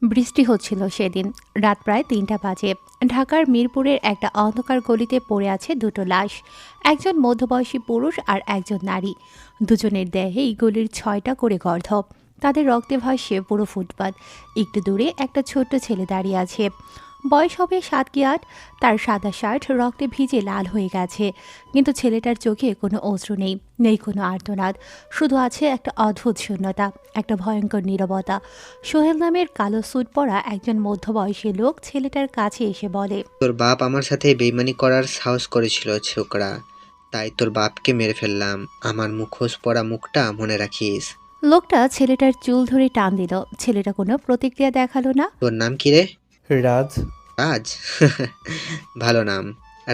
বৃষ্টি হচ্ছিল সেদিন। রাত প্রায় ৩টা বাজে। ঢাকার মিরপুরের একটা অন্ধকার গলিতে পড়ে আছে দুটো লাশ। একজন মধ্যবয়সী পুরুষ আর একজন নারী। দুজনের দেহেই গলির ৬টা করে গর্ধ। তাদের রক্তে ভাসছে পুরো ফুটপাত। একটু দূরে একটা ছোট্ট ছেলে দাঁড়িয়ে আছে। বয়স হবে ৭ কি ৮। তার সাদা শার্ট রক্তে ভিজে লাল হয়ে গেছে, কিন্তু ছেলেটার চোখে কোনো অশ্রু নেই, নেই কোনো আর্তনাদ। শুধু আছে একটা অদ্ভুত শূন্যতা, একটা ভয়ঙ্কর নীরবতা। সোহেল নামের কালো স্যুট পরা একজন মধ্যবয়সী লোক ছেলেটার কাছে এসে বলে, তোর বাপ আমার সাথে বেইমানি করার সাহস করেছিল ছোকরা, তাই তোর বাপকে মেরে ফেললাম। আমার মুখোশ পরা মুখটা মনে রাখিস। লোকটা ছেলেটার চুল ধরে টান দিল। ছেলেটা কোনো প্রতিক্রিয়া দেখালো না। তোর নাম কি রে? রাজ। রাজ? ভালো নাম।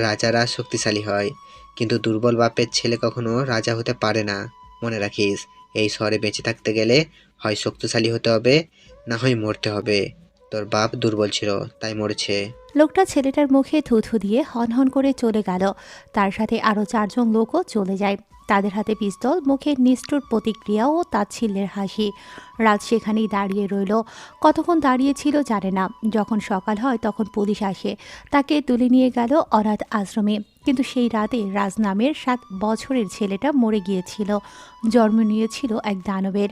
রাজারা শক্তিশালী হয়, কিন্তু দুর্বল বাপের ছেলে কখনো রাজা হতে পারে না। মনে রাখিস, এই শহরে বেঁচে থাকতে গেলে হয় শক্তিশালী হতে হবে, না হয় মরতে হবে। তোর বাপ দুর্বল ছিল, তাই মরেছে। লোকটা ছেলেটার মুখে থুথু দিয়ে হনহন করে চলে গেল। তার সাথে আরও ৪জন লোকও চলে যায়। তাদের হাতে পিস্তল, মুখে নিষ্ঠুর প্রতিক্রিয়া ও তাচ্ছিল্যের হাসি। রাত সেখানেই দাঁড়িয়ে রইল। কতক্ষণ দাঁড়িয়ে ছিল জানে না। যখন সকাল হয় তখন পুলিশ আসে। তাকে তুলে নিয়ে গেল অনাথ আশ্রমে। কিন্তু সেই রাতে রাজ নামের ৭ বছরের ছেলেটা মরে গিয়েছিল। জন্ম নিয়েছিল এক দানবের।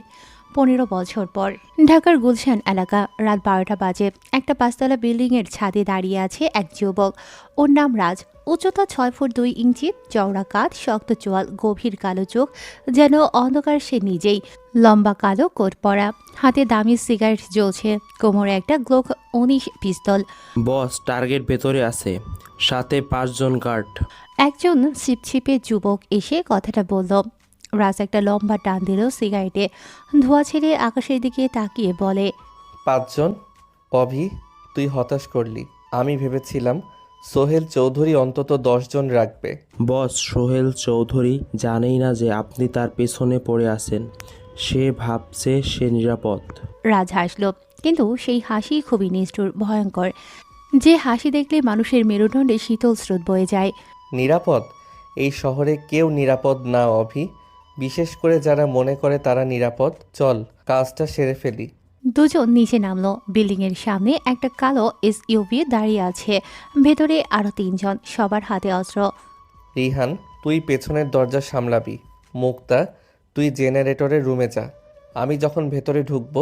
১৫ বছর পর ঢাকার গুলশান এলাকা। রাত ১২টা বাজে। একটা ৫তলা বিল্ডিংয়ের ছাদে দাঁড়িয়ে আছে এক যুবক। ওর নাম রাজ। উচ্চতা ৬ ফুট ২ ইঞ্চি, চওড়া কাঁধ, শক্ত চোয়াল, গভীর কালো চোখ, যেন অন্ধকার সে নিজেই। লম্বা কালো কোট পরা, হাতে দামি সিগারেট জ্বলছে, কোমরে একটা গ্লোক ১৯ পিস্তল। বস, টার্গেট ভেতরে আছে, সাথে ৫ জন গার্ড। একজন ছিপছিপে যুবক এসে কথাটা বলল। রাজ একটা লম্বা টান দিল সিগারেটে। ধোঁয়া ছেড়ে আকাশের দিকে তাকিয়ে বলে, ৫ জন? অভি, তুই হতাশ করলি। আমি ভেবেছিলাম সোহেল চৌধুরী অন্তত ১০ জন রাখবে। বস, সোহেল চৌধুরী জানেই না যে আপনি তার পেছনে পড়ে আছেন। সে ভাবছে সে নিরাপদ। রাজ হাসল, কিন্তু সেই হাসি খুবই নিষ্ঠুর, ভয়ঙ্কর। যে হাসি দেখলে মানুষের মেরুদণ্ডে শীতল স্রোত বয়ে যায়। নিরাপদ? এই শহরে কেউ নিরাপদ না অভি, বিশেষ করে যারা মনে করে তারা নিরাপদ। চল, কাজটা সেরে ফেলি। দুজন নিচে নামলো। বিল্ডিংয়ের সামনে একটা কালো এসইউভি দাঁড়িয়ে আছে। ভেতরে আরও ৩জন, সবার হাতে অস্ত্র। রিহান, তুই পেছনের দরজা সামলাবি। মুক্তা, তুই জেনারেটরের রুমে যা। আমি যখন ভেতরে ঢুকবো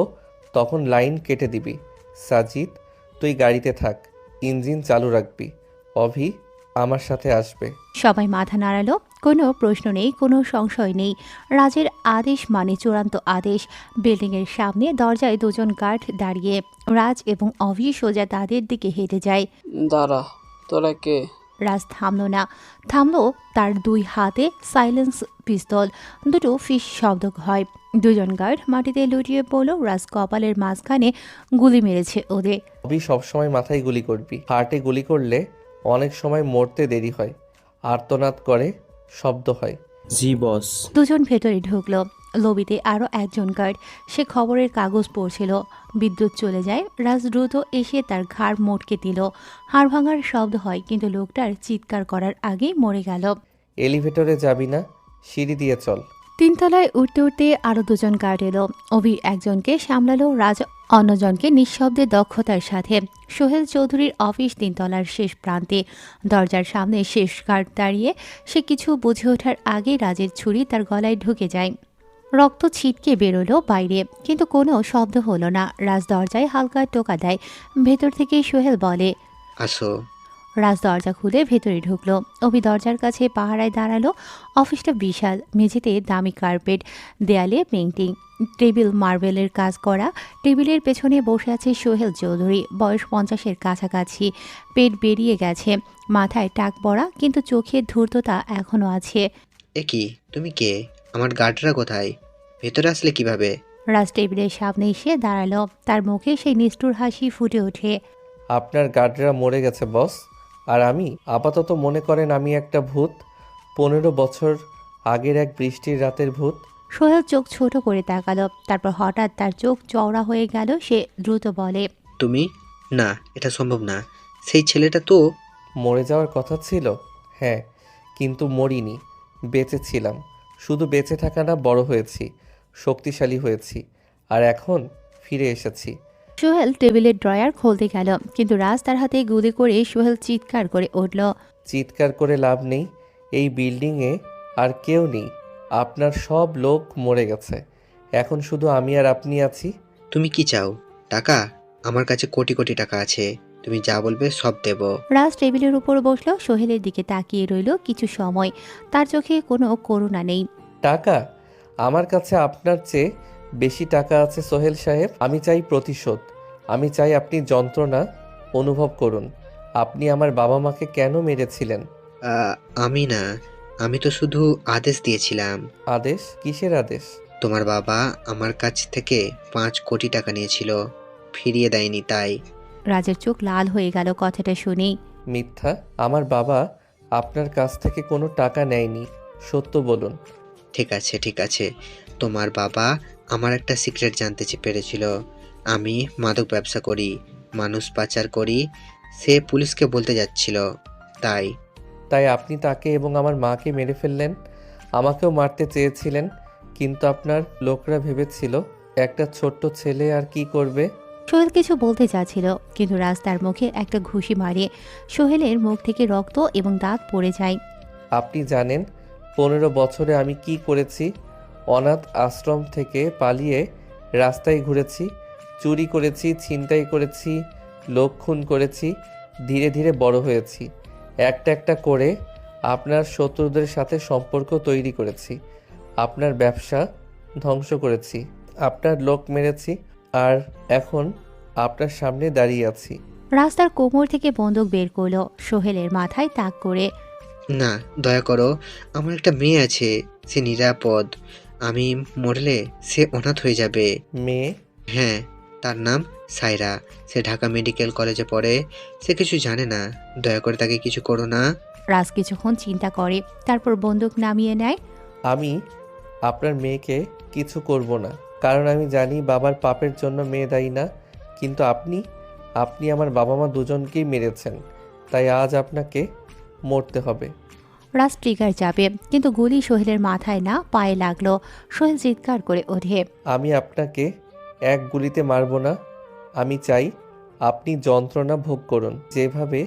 তখন লাইন কেটে দিবি। সাজিদ, তুই গাড়িতে থাক, ইঞ্জিন চালু রাখবি। অভি আমার সাথে আসবে। সবাই মাথা নাড়ালো। কোনো প্রশ্ন নেই, কোনো সংশয় নেই। রাজের আদেশ মানে চূড়ান্ত আদেশ। বিল্ডিংয়ের সামনে দরজায় দুজন গার্ড দাঁড়িয়ে। রাজ এবং অভি সোজা তাদের দিকে হেঁটে যায়। দাঁড়া, তোরা কে? রাজ থামলো না। থামলো তার ২ হাতে সাইলেন্স পিস্তল। দুটো ফিস শব্দ হয়। দুজন গার্ড মাটিতে লুটিয়ে পড়ল। রাজ কপালের মাঝখানে গুলি মেরেছে ওদের। অভি সবসময় মাথায় গুলি করবি। হার্টে গুলি করলে অনেক সময় মরতে দেরি হয়, আর্তনাদ করে, শব্দ হয়। জি বস। দুজন ভেতরে ঢুকলো। লবিতে আরও একজন গার্ড। সে খবরের কাগজ পড়ছিল। বিদ্যুৎ চলে যায়। রাজ দ্রুত এসে তার ঘাড় মোটকে দিল। হাড় ভাঙার শব্দ হয়, কিন্তু লোকটার চিৎকার করার আগেই মরে গেল। এলিভেটরে যাবি না, সিঁড়ি দিয়ে চল। ৩ তলায় উঠতে উঠতে আরও দুজন গার্ড এলো। অভি একজনকে সামলালো, রাজ অন্যজনকে নিঃশব্দে দক্ষতার সাথে। সোহেল চৌধুরীর অফিস ৩ তলার শেষ প্রান্তে। দরজার সামনে শেষ গার্ড দাঁড়িয়ে। সে কিছু বুঝে ওঠার আগে রাজের ছুরি তার গলায় ঢুকে যায়। রক্ত ছিটকে বেরোলো বাইরে, কিন্তু কোনো শব্দ হলো না। রাজ দরজায় হালকা টোকা দেয়। ভেতর থেকে সোহেল বলে, আসো। রাজ দরজা খুলে ভেতরে ঢুকলো। অভি দরজার কাছে পাহারায় দাঁড়ালো। অফিসটা বিশাল। মেঝেতে দামি কার্পেট, দেয়ালে পেইন্টিং, টেবিল মার্বেলের কাজ করা। টেবিলের পেছনে বসে আছে সোহেল চৌধুরী, বয়স 50-এর কাছাকাছি। পেট বেরিয়ে গেছে, মাথায় টাক পড়া, কিন্তু চোখে ধূর্ততা এখনও আছে। এ কি, তুমি কে? আমার গার্ডরা কোথায়? ভেতরে আসলে কিভাবে? রাজ টেবিলের সামনে এসে দাঁড়ালো। তার মুখে সেই নিষ্ঠুর হাসি ফুটে ওঠে। আপনার গার্ডরা মরে গেছে বস, আর আমি আপাতত মনে করেন আমি একটা ভূত, 15 বছর আগের এক বৃষ্টির রাতের ভূত। সোহেল চোখ ছোট করে তাকালো। তারপর হঠাৎ তার চোখ চওড়া হয়ে গেল। সে দ্রুত বলে, তুমি? না, এটা সম্ভব না। সেই ছেলেটা তো। মরে যাওয়ার কথা ছিল, হ্যাঁ, কিন্তু মরিনি, বেঁচে ছিলাম। শুধু বেঁচে থাকা না, বড় হয়েছি। শক্তিশালী হয়েছি আর এখন ফিরে এসেছি। সোহেল টেবিলের ড্রয়ার খুলতে গেল, কিন্তু রাজ তার হাতে গুলি করে সোহেল চিৎকার করে উঠল। চিৎকার করে লাভ নেই, এই বিল্ডিংয়ে আর কেউ নেই। আপনার সব লোক মরে গেছে, এখন শুধু আমি আর আপনি আছি। তুমি কি চাও? টাকা? আমার কাছে কোটি কোটি টাকা আছে, তুমি যা বলবে সব দেব। রাজ টেবিলের উপর বসলো, সোহেলের দিকে তাকিয়ে রইল কিছু সময়। তার চোখে কোনো করুণা নেই। টাকা? আমার কাছে আপনার চেয়ে বেশি টাকা আছে সোহেল সাহেব। আমি চাই প্রতিশোধ। আমি চাই আপনি যন্ত্রণা অনুভব করুন। আপনি আমার বাবা মাকে কেন মেরেছিলেন? আহ, আমি না, আমি তো শুধু আদেশ দিয়েছিলাম। আদেশ? কিসের আদেশ? তোমার বাবা আমার কাছ থেকে 5 কোটি টাকা নিয়েছিল, ফিরিয়ে দেয়নি তাই। রাজের চোখ লাল হয়ে গেল কথাটা শুনেই। মিথ্যা। আমার বাবা আপনার কাছ থেকে কোনো টাকা নেয়নি, সত্য বলুন। ঠিক আছে ঠিক আছে, তোমার বাবা আমার একটা সিক্রেট জানতে পেরেছিল। আমি মাদক ব্যবসা করি, মানুষ পাচার করি, সে পুলিশকে বলতে যাচ্ছিল তাই। তাই আপনি তাকে এবং আমার মাকে মেরে ফেললেন। আমাকেও মারতে চেয়েছিলেন, কিন্তু আপনার লোকরা ভেবেছিল একটা ছোট্ট ছেলে আর কি করবে। সোহেল কিছু বলতে চাচ্ছিল, কিন্তু রাজ তার মুখে একটা ঘুষি মারে। সোহেলের মুখ থেকে রক্ত এবং দাঁত পড়ে যায়। আপনি জানেন 15 বছরে আমি কি করেছি? অনাথ আশ্রম থেকে পালিয়ে রাস্তায় ঘুরেছি, চুরি করেছি, ছিনতাই করেছি, লোক খুন করেছি, ধীরে ধীরে বড় হয়েছি। একটা একটা করে আপনার শত্রুদের সাথে সম্পর্ক তৈরি করেছি, আপনার ব্যবসা ধ্বংস করেছি, আপনার লোক মেরেছি, আর এখন আপনার সামনে দাঁড়িয়ে আছি। রাস্তার কোমর থেকে বন্দুক বের করলো, সোহেলের মাথায় তাক করে। না, দয়া করো, আমার একটা মেয়ে আছে, সে নিরাপদ। আমি মরলে সে অনাথ হয়ে যাবে। মেয়ে? হ্যাঁ, তার নাম সায়রা। সে ঢাকা মেডিকেল কলেজে পড়ে। সে কিছু জানে না, দয়া করে তাকে কিছু করো না। রাজ কিছুক্ষণ চিন্তা করে, তারপর বন্দুক নামিয়ে নেয়। আমি আপনার মেয়েকে কিছু করব না, কারণ আমি জানি বাবার পাপের জন্য মেয়ে দায়ী না। কিন্তু আপনি আমার বাবা মা দুজনকেই মেরেছেন, তাই আজ আপনাকে মরতে হবে। রাজ ট্রিগার যাবে, কিন্তু গুলি সোহেলের মাথায় না পায়ে লাগলো। সোহেল চিৎকার করে ওঠে। আমি আপনাকে এক গুলিতে মারব না। আমি চাই আপনি যন্ত্রণা ভোগ করুন, যেভাবে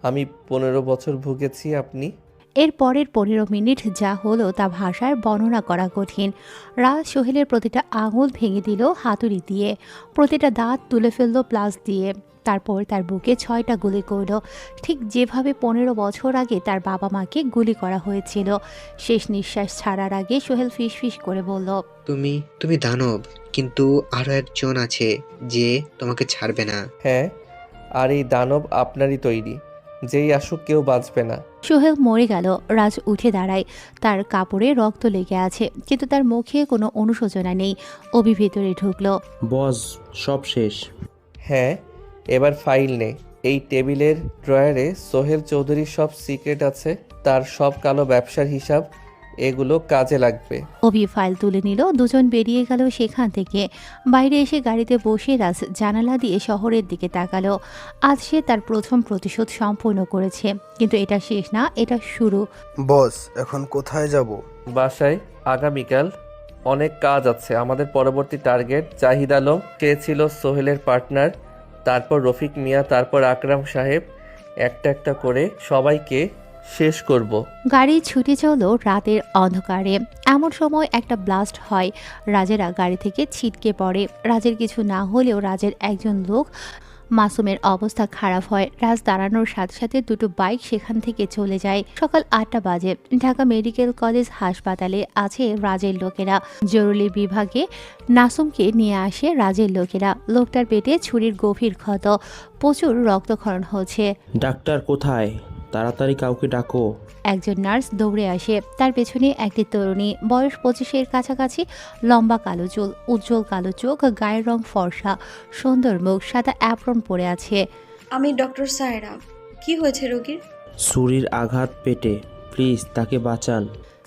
আমি 15 বছর ভুগেছি। আপনি এর পরের 15 মিনিট যা হলো তা ভাষায় বর্ণনা করা কঠিন। রাজ সোহেলের প্রতিটা আঙুল ভেঙে দিল হাতুড়ি দিয়ে, প্রতিটা দাঁত তুলে ফেললো প্লাস দিয়ে। তারপর তার বুকে 6টা গুলি করল, ঠিক যেভাবে 15 বছর আগে তার বাবা মাকে গুলি করা হয়েছিল। শেষ নিঃশ্বাস ছাড়ার আগে সোহেল ফিসফিস করে বলল, তুমি তুমি দানব, কিন্তু আরো একজন আছে যে তোমাকে ছাড়বে না। হ্যাঁ, আর এই দানব আপনারই তৈরি। যেই আসুক কেউ বাঁচবে না। সোহেল মরে গেল। রাজ উঠে দাঁড়ায়, তার কাপড়ে রক্ত লেগে আছে, কিন্তু তার মুখে কোনো অনুশোচনা নেই। অভি ভেতরে ঢুকলো। বস, সব শেষ। হ্যাঁ, এবার ফাইল নে। এই টেবিলের ড্রয়ারে সোহেল চৌধুরীর সব সিক্রেট আছে, তার সব কালো ব্যবসার হিসাব। এগুলো কাজে লাগবে। অভি ফাইল তুলে নিল। দুজন বেরিয়ে গেল সেখান থেকে। বাইরে এসে গাড়িতে বসে রাজ জানালা দিয়ে শহরের দিকে তাকালো। আজ সে তার প্রথম প্রতিশোধ সম্পূর্ণ করেছে, কিন্তু এটা শেষ না, এটা শুরু। বস, এখন কোথায় যাব? বাসায় আগামীকাল অনেক কাজ আছে। আমাদের পরবর্তী টার্গেট জাহিদ আলম, সে ছিল সোহেলের পার্টনার, তারপর রফিক মিয়া, তারপর আকরাম সাহেব। একটা একটা করে সবাইকে শেষ করব। গাড়ি ছুটে চলল রাতের অন্ধকারে। এমন সময় একটা ব্লাস্ট হয়। রাজেরা গাড়ি থেকে ছিটকে পড়ে। রাজের কিছু না হলেও রাজের একজন লোক মাসুমের অবস্থা খারাপ হয়। রাজ দাঁড়ানোর সাথে সাথে দুটো বাইক সেখান থেকে চলে যায়। সকাল 8টা বাজে। ঢাকা মেডিকেল কলেজ হাসপাতালে আছে রাজের লোকেরা। জরুরি বিভাগে নাসুমকে নিয়ে আসে রাজের লোকেরা। লোকটার পেটে ছুরির গভীর ক্ষত, প্রচুর রক্তক্ষরণ হচ্ছে। ডাক্তার কোথায়? তাড়াতাড়ি কাউকে ডাকো। একজন নার্স দৌড়ে আসে। তার পেছনে একটি তরুণী, বয়স 25-এর কাছাকাছি, লম্বা কালো চুল, উজ্জ্বল কালো চোখ, গায়ের রং ফর্সা, সুন্দর মুখ, সাদা অ্যাপ্রন পরে আছে। আমি ডক্টর সায়রা। কি হয়েছে রোগীর? ছুরির আঘাত পেটে, প্লিজ তাকে বাঁচান।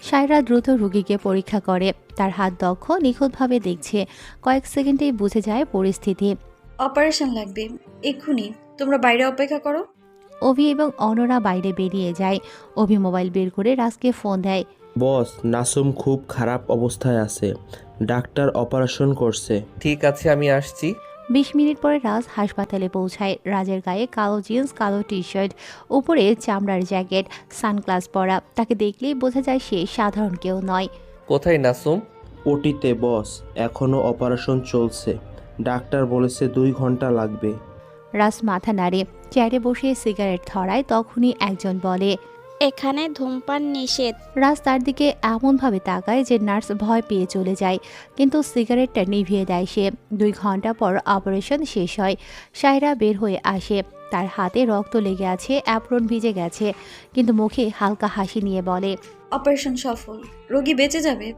সায়রা দ্রুত রোগীকে পরীক্ষা করে। তার হাত দক্ষ, নিখুঁতভাবে দেখছে। কয়েক সেকেন্ডেই বুঝে যায় পরিস্থিতি। অপারেশন লাগবে এক্ষুনি, তোমরা বাইরে অপেক্ষা করো। অভি এবং অনরা বাইরে বেরিয়ে যায়। অভি মোবাইল বের করে রাজকে ফোন দেয়। বস, নাসুম খুব খারাপ অবস্থায় আছে। ডাক্তার অপারেশন করছে। ঠিক আছে, আমি আসছি। 20 মিনিট পরে রাজ হাসপাতালে পৌঁছায়। রাজের গায়ে কালো জিন্স, কালো টি শার্ট, উপরে চামড়ার জ্যাকেট, সানগ্লাস পরা। তাকে দেখলেই বোঝা যায় সে সাধারণ কেউ নয়। কোথায় নাসুম? ওটিতে বস, এখনও অপারেশন চলছে। ডাক্তার বলেছে 2 ঘন্টা লাগবে। রাজ মাথা নাড়ে, চেয়ারে বসে সিগারেট ধরায়। তখনই একজন বলে, এখানে ধূমপান নিষেধ। রাজ তার দিকে এমনভাবে তাকায় যে নার্স ভয় পেয়ে চলে যায়, কিন্তু সিগারেটটা নিভিয়ে দেয় সে। 2 ঘন্টা পর অপারেশন শেষ হয়। সায়রা বের হয়ে আসে। তার হাতে রক্ত লেগে আছে, অ্যাপ্রন ভিজে গেছে, কিন্তু মুখে হালকা হাসি নিয়ে বলে, অপারেশন সফল, রোগী বেঁচে যাবে,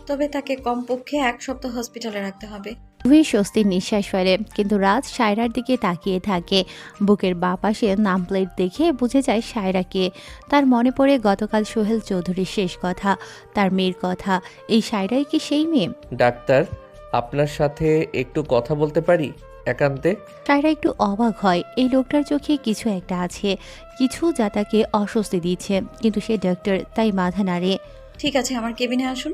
তবে তাকে কমপক্ষে 1 সপ্তাহ হসপিটালে রাখতে হবে। খুবই স্বস্তির নিঃশ্বাস ফেলে। কিন্তু রাজ সায়রার দিকে তাকিয়ে থাকে। বুকের বাঁ পাশে নাম প্লেট দেখে বুঝে যায় সায়রাকে। তার মনে পড়ে গতকাল সোহেল চৌধুরীর শেষ কথা, তার মেয়ের কথা। এই সায়রাই কি সেই মেয়ে? ডাক্তার, আপনার সাথে একটু কথা বলতে পারি একান্তে? সায়রা একটু অবাক হয়। এই লোকটার চোখে কিছু একটা আছে, কিছু যা তাকে অস্বস্তি দিচ্ছে, কিন্তু সে ডক্টর, তাই মাথা নাড়ে। ঠিক আছে, আমার কেবিনে আসুন।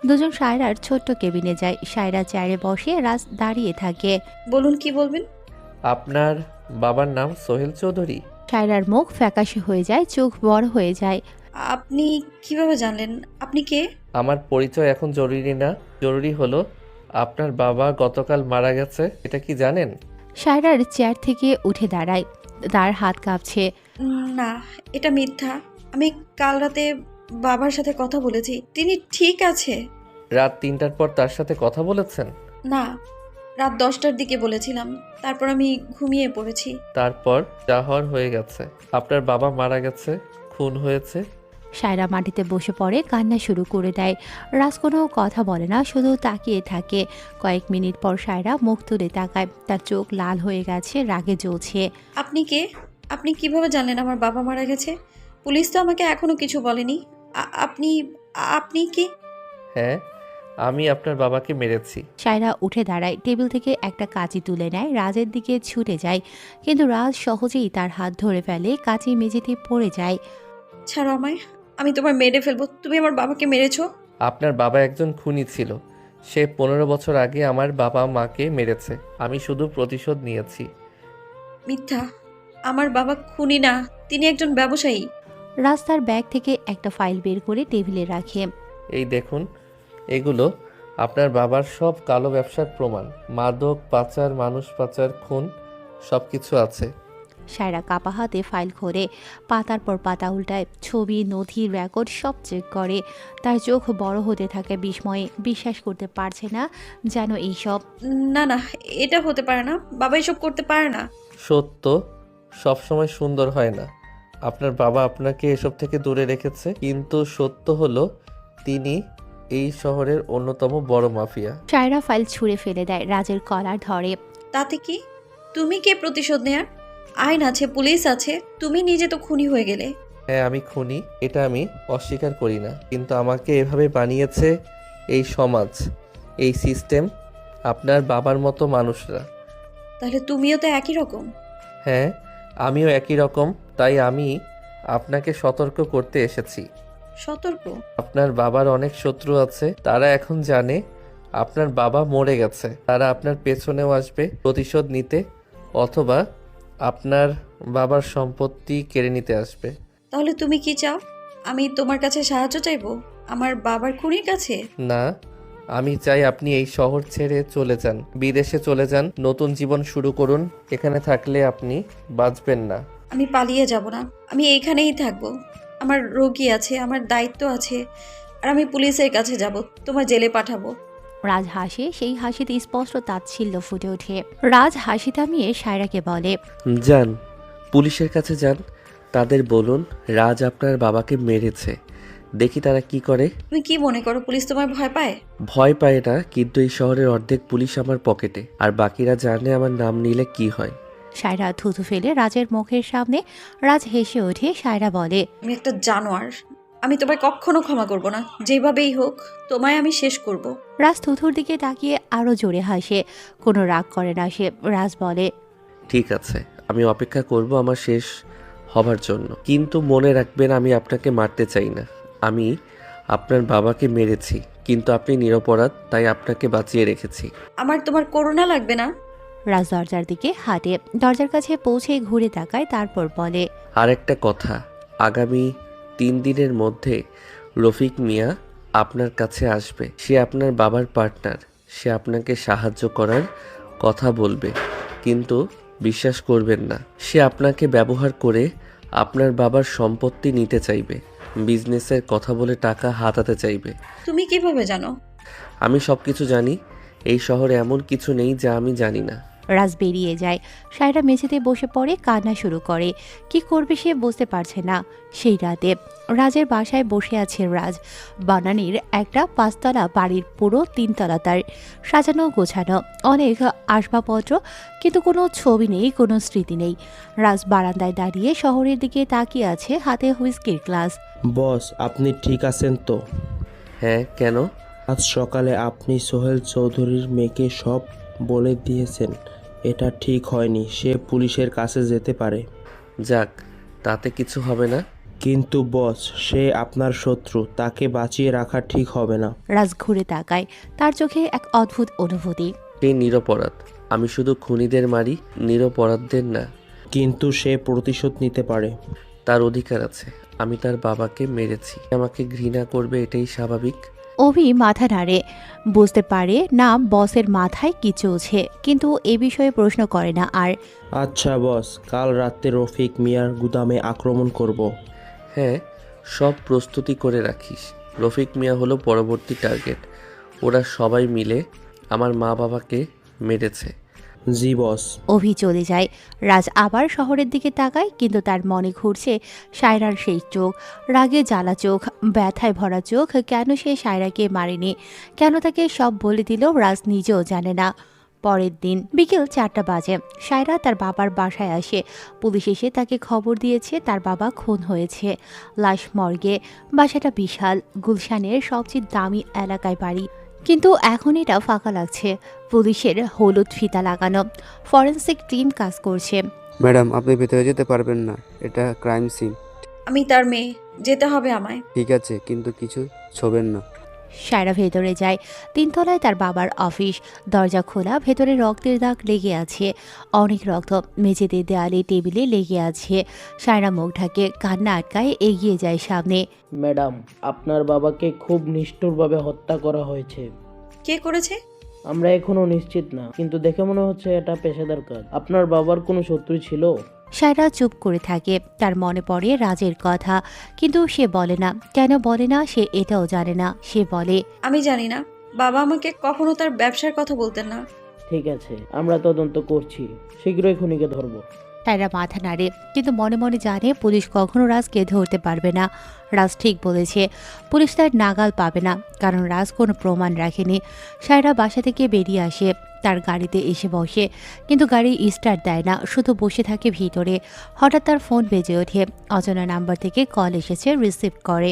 দুজন সায়রার ছোট্ট কেবিনে যায়। সায়রা চেয়ারে বসে, রাজ দাঁড়িয়ে থাকে। বলুন, কি বলবেন? আপনার বাবার নাম সোহেল চৌধুরী? সায়রার মুখ ফ্যাকাশে হয়ে যায়, চোখ বড় হয়ে যায়। আপনি কিভাবে জানলেন? আপনি কে? আমার পরিচয় এখন জরুরি না। জরুরি হলো আপনার বাবা গতকাল মারা গেছে, এটা কি জানেন? সায়রার চেয়ার থেকে উঠে দাঁড়ায়, তার হাত কাঁপছে। না, এটা মিথ্যা। আমি কাল রাতে বাবার সাথে কথা বলেছি, তিনি ঠিক আছে। রাত 3টার পর তার সাথে কথা বলেছেন? না, রাত 10টার দিকে বলেছিলাম, তারপর আমি ঘুমিয়ে পড়েছি। তারপর যা হওয়ার হয়ে গেছে। আপনার বাবা মারা গেছে, খুন হয়েছে। সায়রা মাটিতে বসে পড়ে, কান্না শুরু করে দেয়। রাজ কোনো কথা বলে না, শুধু তাকিয়ে থাকে। কয়েক মিনিট পর সায়রা মুখ তুলে তাকায়, তার চোখ লাল হয়ে গেছে, রাগে জ্বলছে। আপনি কে? আপনি কিভাবে জানলেন আমার বাবা মারা গেছে? পুলিশ তো আমাকে এখনো কিছু বলেনি। আপনি আপনি কি? হ্যাঁ, আমি আপনার বাবাকে মেরেছি। সায়রা উঠে দাঁড়ায়, টেবিল থেকে একটা কাঁচি তুলে নেয়, রাজের দিকে ছুটে যায়। কিন্তু রাজ সহজেই তার হাত ধরে ফেলে, কাঁচি মেঝেতে পড়ে যায়। ছাড়ো আমায়, আমি তোমার মেরে ফেলবো। তুমি আমার বাবাকে মেরেছো। আপনার বাবা একজন খুনি ছিল। সে 15 বছর আগে আমার বাবা মাকে মেরেছে। আমি শুধু প্রতিশোধ নিয়েছি। মিথ্যা, আমার বাবা খুনি না, তিনি একজন ব্যবসায়ী। রাজ তার ব্যাগ থেকে একটা ফাইল বের করে টেবিলে রাখে। এই দেখুন, এগুলো আপনার বাবার সব কালো ব্যবসার প্রমাণ। মাদক পাচার, মানুষ পাচার, খুন, সব কিছু আছে। সায়রা কাপা হাতে ফাইল খোলে, পাতার পর পাতা উল্টায়, ছবি, নথি, রেকর্ড সব চেক করে। তার চোখ বড় হতে থাকে বিস্ময়ে, বিশ্বাস করতে পারছে না যেন এইসব। না না, এটা হতে পারে না, বাবা এসব করতে পারে না। সত্য সবসময় সুন্দর হয় না। আপনার বাবা আপনাকে এসব থেকে দূরে রেখেছে, কিন্তু সত্য হলো তিনি এই শহরের অন্যতম বড় মাফিয়া। সায়রা ফাইল ছুঁড়ে ফেলে দেয়, রাজের কলার ধরে। তাতে কি? তুমি কে প্রতিশোধ নেয়ার? আইন আছে, পুলিশ আছে, তুমি নিজে তো খুনি হয়ে গেলে। হ্যাঁ, আমি খুনি, এটা আমি অস্বীকার করি না, কিন্তু আমাকে এভাবে বানিয়েছে এই সমাজ, এই সিস্টেম, আপনার বাবার মতো মানুষরা। তাহলে তুমিও তো একই রকম। হ্যাঁ, আমিও একই রকম, তাই আমি আপনাকে সতর্ক করতে এসেছি। সতর্ক? আপনার বাবার অনেক শত্রু আছে, তারা এখন জানে আপনার বাবা মরে গেছে। তারা আপনার পেছনেও আসবে প্রতিশোধ নিতে, অথবা আপনার বাবার সম্পত্তি কেড়ে নিতে আসবে। তাহলে তুমি কি চাও? আমি তোমার কাছে সাহায্য চাইবো আমার বাবার খুনির কাছে? না, আমি চাই আপনি এই শহর ছেড়ে চলে যান, বিদেশে চলে যান, নতুন জীবন শুরু করুন। এখানে থাকলে আপনি বাঁচবেন না। আমি পালিয়ে যাব না, আমি এইখানেই থাকবো। আমার রোগী আছে, আমার দায়িত্ব আছে, আর আমি পুলিশের কাছে যাব, তোমার জেলে পাঠাবো। রাজ হাসে, সেই হাসিতে স্পষ্ট তাচ্ছিল্য ফুটে ওঠে। রাজ হাসি থামিয়ে সায়রাকে বলে, যান, পুলিশের কাছে যান, তাদের বলুন রাজ আপনার বাবাকে মেরেছে। দেখি তারা কি করে। তুমি কি মনে করো পুলিশ তোমার ভয় পায়? ভয় পায় না, কিন্তু এই শহরের অর্ধেক পুলিশ আমার পকেটে, আর বাকিরা জানে আমার নাম নিলে কি হয়। সায়রা থুথু ফেলে রাজের মুখের সামনে। রাজ হেসে ওঠে। সায়রা বলে, তুমি একটা জানোয়ার, আমি তোমায় কখনো ক্ষমা করব না, যেভাবেই হোক তোমায় আমি শেষ করব। রাজ থুথুর দিকে তাকিয়ে আরো জোরে হাসে, কোনো রাগ করে না সে। রাজ বলে, ঠিক আছে, আমি অপেক্ষা করব আমার শেষ হবার জন্য, কিন্তু মনে রাখবেন আমি আপনাকে মারতে চাই না। আমি আপনার বাবাকে মেরেছি, কিন্তু আপনি নিরপরাধ, তাই আপনাকে বাঁচিয়ে রেখেছি। আমার তোমার করোনা লাগবে না। রাজ দরজার দিকে হাঁটে, দরজার কাছে পৌঁছে ঘুরে তাকায়, তারপর বলে, আর একটা কথা, আগামী 3 দিনের মধ্যে রফিক মিয়া আপনার কাছে আসবে। সে আপনার বাবার পার্টনার। সে আপনাকে সাহায্য করার কথা বলবে, কিন্তু বিশ্বাস করবেন না। সে আপনাকে ব্যবহার করে আপনার বাবার সম্পত্তি নিতে চাইবে, বিজনেসের কথা বলে টাকা হাতাতে চাইবে। তুমি কিভাবে জানো? আমি সব কিছু জানি। এই শহরে এমন কিছু নেই যা আমি জানি না। রাজ বেরিয়ে যায়। সায়রা মেঝেতে বসে পড়ে কান্না শুরু করে। কি করবে সে বুঝতে পারছে না। সেই রাতে রাজের বাসায় বসে আছে রাজ। বানানির একটা 5 তলা বাড়ির পুরো 3 তলা তার, সাজানো গোছানো, অনেক আসবাবপত্র, কিন্তু কোনো ছবি নেই, কোনো স্মৃতি নেই। রাজ বারান্দায় দাঁড়িয়ে শহরের দিকে তাকিয়ে আছে, হাতে হুইস্কির গ্লাস। বস, আপনি ঠিক আছেন তো? হ্যাঁ, কেন? আজ সকালে আপনি সোহেল চৌধুরীর মেয়েকে সব বলে দিয়েছেন। এটা ঠিক হয়নি। সে পুলিশের কাছে যেতে পারে। যাক, তাতে কিছু হবে না। কিন্তু বস, সে আপনার শত্রু। তাকে বাঁচিয়ে রাখা ঠিক হবে না। রাজ ঘুরে তাকায়, তার চোখে এক অদ্ভুত অনুভূতি। সে নিরপরাধ। আমি শুধু খুনিদের মারি, নিরপরাধদের না। কিন্তু সে প্রতিশোধ নিতে পারে। তার অধিকার আছে। আমি তার বাবাকে মেরেছি। আমাকে ঘৃণা করবে, এটাই স্বাভাবিক। অভি মাথা নাড়ে, বুঝতে পারে না বসের মাথায় কি চলছে, কিন্তু এ বিষয়ে প্রশ্ন করে না আর। আচ্ছা বস, কাল রাতে রফিক মিয়ার গুদামে আক্রমণ করব। হ্যাঁ, সব প্রস্তুতি করে রাখিস। রফিক মিয়া হলো পরবর্তী টার্গেট। ওরা সবাই মিলে আমার মা বাবাকে মেরেছে। জি বস। অভি চলে যায়। রাজ আবার শহরের দিকে তাকায়, কিন্তু তার মনে ঘুরছে সায়রার সেই চোখ, রাগে জ্বালা চোখ, ব্যথায় ভরা চোখ। কেন সে সায়রাকে মারেনি, কেন তাকে সব বলে দিল, রাজ নিজেও জানে না। পরের দিন বিকেল 4টা বাজে। সায়রা তার বাবার বাসায় আসে। পুলিশ এসে তাকে খবর দিয়েছে তার বাবা খুন হয়েছে। লাশ মর্গে। বাসাটা বিশাল, গুলশানের সবচেয়ে দামি এলাকায় বাড়ি, কিন্তু এখন এটা ফাঁকা লাগছে। পুলিশের হলুদ ফিতা লাগানো, ফরেনসিক টিম কাজ করছে। ম্যাডাম, আপনি ভেতরে যেতে পারবেন না। এটা ক্রাইম সিন। আমি তার মেয়ে, যেতে হবে আমায়। ঠিক আছে, কিন্তু কিছু ছোবেন না। সায়রা ভেতরে যায়। 3 তলায় তার বাবার অফিস। দরজা খোলা, ভেতরে রক্তের দাগ লেগে আছে, অনেক রক্ত। মেঝেতে, দেয়ালে, টেবিলে লেগে আছে। সায়রা মুখ ঢাকে, কান্না আটকায়, এগিয়ে যায় সামনে। ম্যাডাম, আপনার বাবাকে খুব নিষ্ঠুরভাবে হত্যা করা হয়েছে। কে করেছে? আমরা এখনো নিশ্চিত না, কিন্তু দেখে মনে হচ্ছে এটা পেশাদার কাজ। আপনার বাবার কোনো শত্রু ছিল? সায়রা চুপ করে থাকে। তার মনে পড়ে রাজের কথা, কিন্তু সে বলে না। কেন বলে না সে এটাও জানে না। সে বলে, আমি জানি না। বাবা আমাকে কখনো তার ব্যবসার কথা বলতেন না। ঠিক আছে, আমরা তদন্ত করছি, শীঘ্রই খুনিকে ধরবো। সায়রা মাথা নাড়ে, কিন্তু মনে মনে জানে পুলিশ কখনো রাজকে ধরতে পারবে না। রাজ ঠিক বলেছে, পুলিশ তার নাগাল পাবে না, কারণ রাজ কোনো প্রমাণ রাখেনি। সায়রা বাসা থেকে বেরিয়ে আসে, তার গাড়িতে এসে বসে, কিন্তু গাড়ি স্টার্ট দেয় না, শুধু বসে থাকে ভিতরে। হঠাৎ তার ফোন বেজে ওঠে। অজানা নাম্বার থেকে কল এসেছে, রিসিভ করে।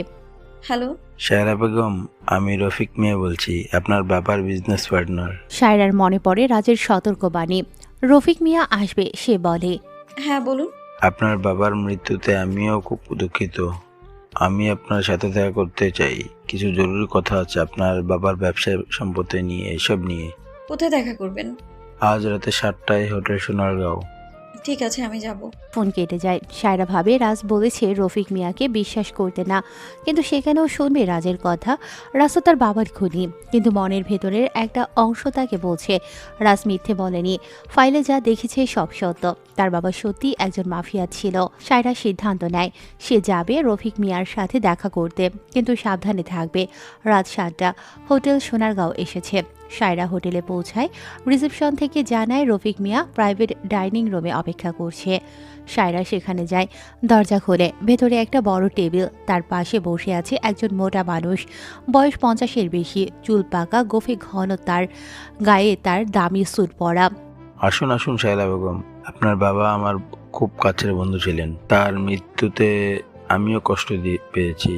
হ্যালো। সায়রা বেগম, আমি রফিক মিয়া বলছি, আপনার বাবার বিজনেস পার্টনার। সায়রার মনে পড়ে রাজের সতর্কবাণী। রফিক মিয়া আসবে, সে বলে। হ্যাঁ বলুন। আপনার বাবার মৃত্যুতে আমিও খুব দুঃখিত। আমি আপনার সাথে দেখা করতে চাই। কিছু জরুরি কথা আছে আপনার বাবার ব্যবসায় সম্পত্তি নিয়ে, এসব নিয়ে। কোথায় দেখা করবেন? আজ রাতে 7টায় হোটেল সোনারগাঁও। ঠিক আছে, আমি যাব। ফোন কেটে যায়। সায়রা ভাবে রাজ বলেছে রফিক মিয়াকে বিশ্বাস করতে না, কিন্তু সেখানেও শুনবে রাজের কথা। রাজ তো তার বাবার খুনি, কিন্তু মনের ভেতরের একটা অংশ তাকে বলছে রাজ মিথ্যে বলেনি। ফাইলে যা দেখেছে সব সত্য। তার বাবা সত্যি একজন মাফিয়া ছিল। সায়রা সিদ্ধান্ত নেয় সে যাবে রফিক মিয়ার সাথে দেখা করতে, কিন্তু সাবধানে থাকবে। রাত 7টা, হোটেল সোনারগাঁও এসেছে। সায়রা হোটেলে পৌঁছায়। রিসেপশন থেকে জানায় রফিক মিয়া প্রাইভেট ডাইনিং রুমে অপেক্ষা করছে। সায়রা সেখানে যায়। দরজা খোলে, ভেতরে একটা বড় টেবিল, তার পাশে বসে আছে একজন মোটা মানুষ, বয়স 50-এর বেশি, চুল পাকা, গোফে ঘন, তার গায়ে তার দামি স্যুট পরা। আসুন আসুন সায়রা বেগম, আপনার বাবা আমার খুব কাছের বন্ধু ছিলেন। তার মৃত্যুতে আমিও কষ্ট পেয়েছি।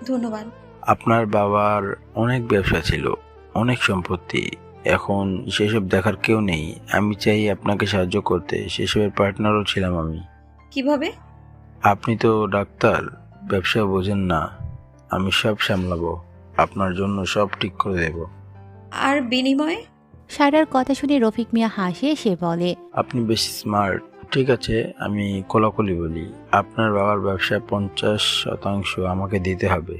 ধন্যবাদ। আপনার বাবার অনেক ব্যবসা ছিল, অনেক সম্পত্তি। এখন সেসব দেখার কেউ নেই। আমি চাই আপনাকে সাহায্য করতে। সেসবের পার্টনারও ছিলাম আমি। কিভাবে? আপনি তো ডাক্তার, ব্যবসা বোঝেন না। আমি সব সামলাবো, আপনার জন্য সব ঠিক করে দেব। আর বিনিময়ে? সায়রার কথা শুনে রফিক মিয়া হাসে, সে বলে, আপনি বেশি স্মার্ট। ঠিক আছে, আমি কোলাকুলি বলি, আপনার বাবার ব্যবসায় 50% আমাকে দিতে হবে।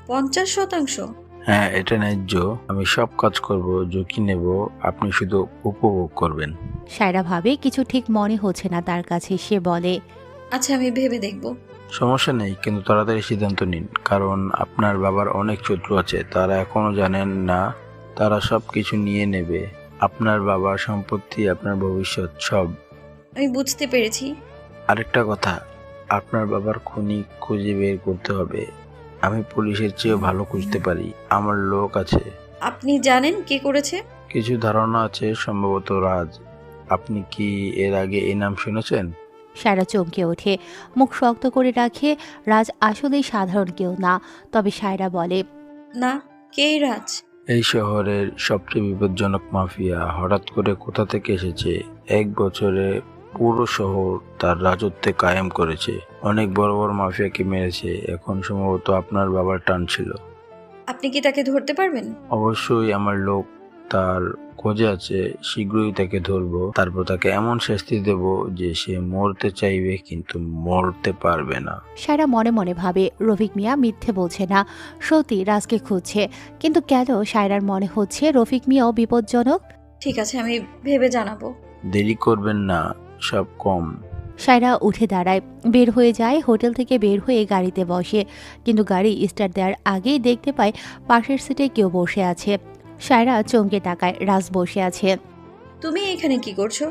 50%? হ্যাঁ, এটা ন্যায্য। আমি সব কাজ করব, ঝুঁকি নেব, আপনি শুধু উপভোগ করবেন। সায়রা ভাবে কিছু ঠিক মনে হচ্ছে না তার কাছে, সে বলে, আচ্ছা, আমি ভেবে দেখব। সমস্যা নেই, কিন্তু তাড়াতাড়ি সিদ্ধান্ত নিন, কারণ আপনার বাবার অনেক শত্রু আছে, তারা এখনো জানেন না, তারা সব কিছু নিয়ে নেবে। আপনার বাবার সম্পত্তি, আপনার ভবিষ্যৎ, সব। আমি বুঝতে পেরেছি। আরেকটা কথা, আপনার বাবার খুনি খুঁজে বের করতে হবে। আমি পুলিশের চেয়েও ভালো খুঁজতে পারি, আমার লোক আছে। আপনি জানেন কে করেছে? কিছু ধারণা আছে, সম্ভবত রাজ। আপনি কি এর আগে এই নাম শুনেছেন? সায়রা চমকে ওঠে, মুখ শক্ত করে রাখে। রাজ আসলেই সাধারণ কেউ না। তবে সায়রা বলে, না, কে রাজ? এই শহরের সবচেয়ে বিপজ্জনক মাফিয়া হঠাৎ করে কোথা থেকে এসেছে, 1 বছরে পুরো শহর তার রাজত্বে কায়েম করেছে, অনেক বড় বড় মাফিয়াকে মেরেছে। এখন সম্ভবত আপনার বাবার টান ছিল। আপনি কি তাকে ধরতে পারবেন? অবশ্যই, আমার লোক তার খোঁজে আছে, শীঘ্রই তাকে ধরবো, তারপর তাকে এমন শাস্তি দেব যে সে মরতে চাইবে কিন্তু মরতে পারবে না। সায়রা মনে মনে ভাবে রফিক মিয়া মিথ্যে বলছে না, সত্যি রাজকে খুঁজছে। কিন্তু কেন সায়রার মনে হচ্ছে রফিক মিয়াও বিপজ্জনক? ঠিক আছে, আমি ভেবে জানাবো। দেরি করবেন না, সব কম। সায়রা উঠে দাঁড়ায়, বের হয়ে যায়। হোটেল থেকে বের হয়ে গাড়িতে বসে, কিন্তু গাড়ি স্টার্ট দেওয়ার আগেই দেখতে পায় পাশের সিটে কেউ বসে আছে। সায়রা চমকে তাকায়, রাজ বসে আছে। তুমি এখানে কি করছো?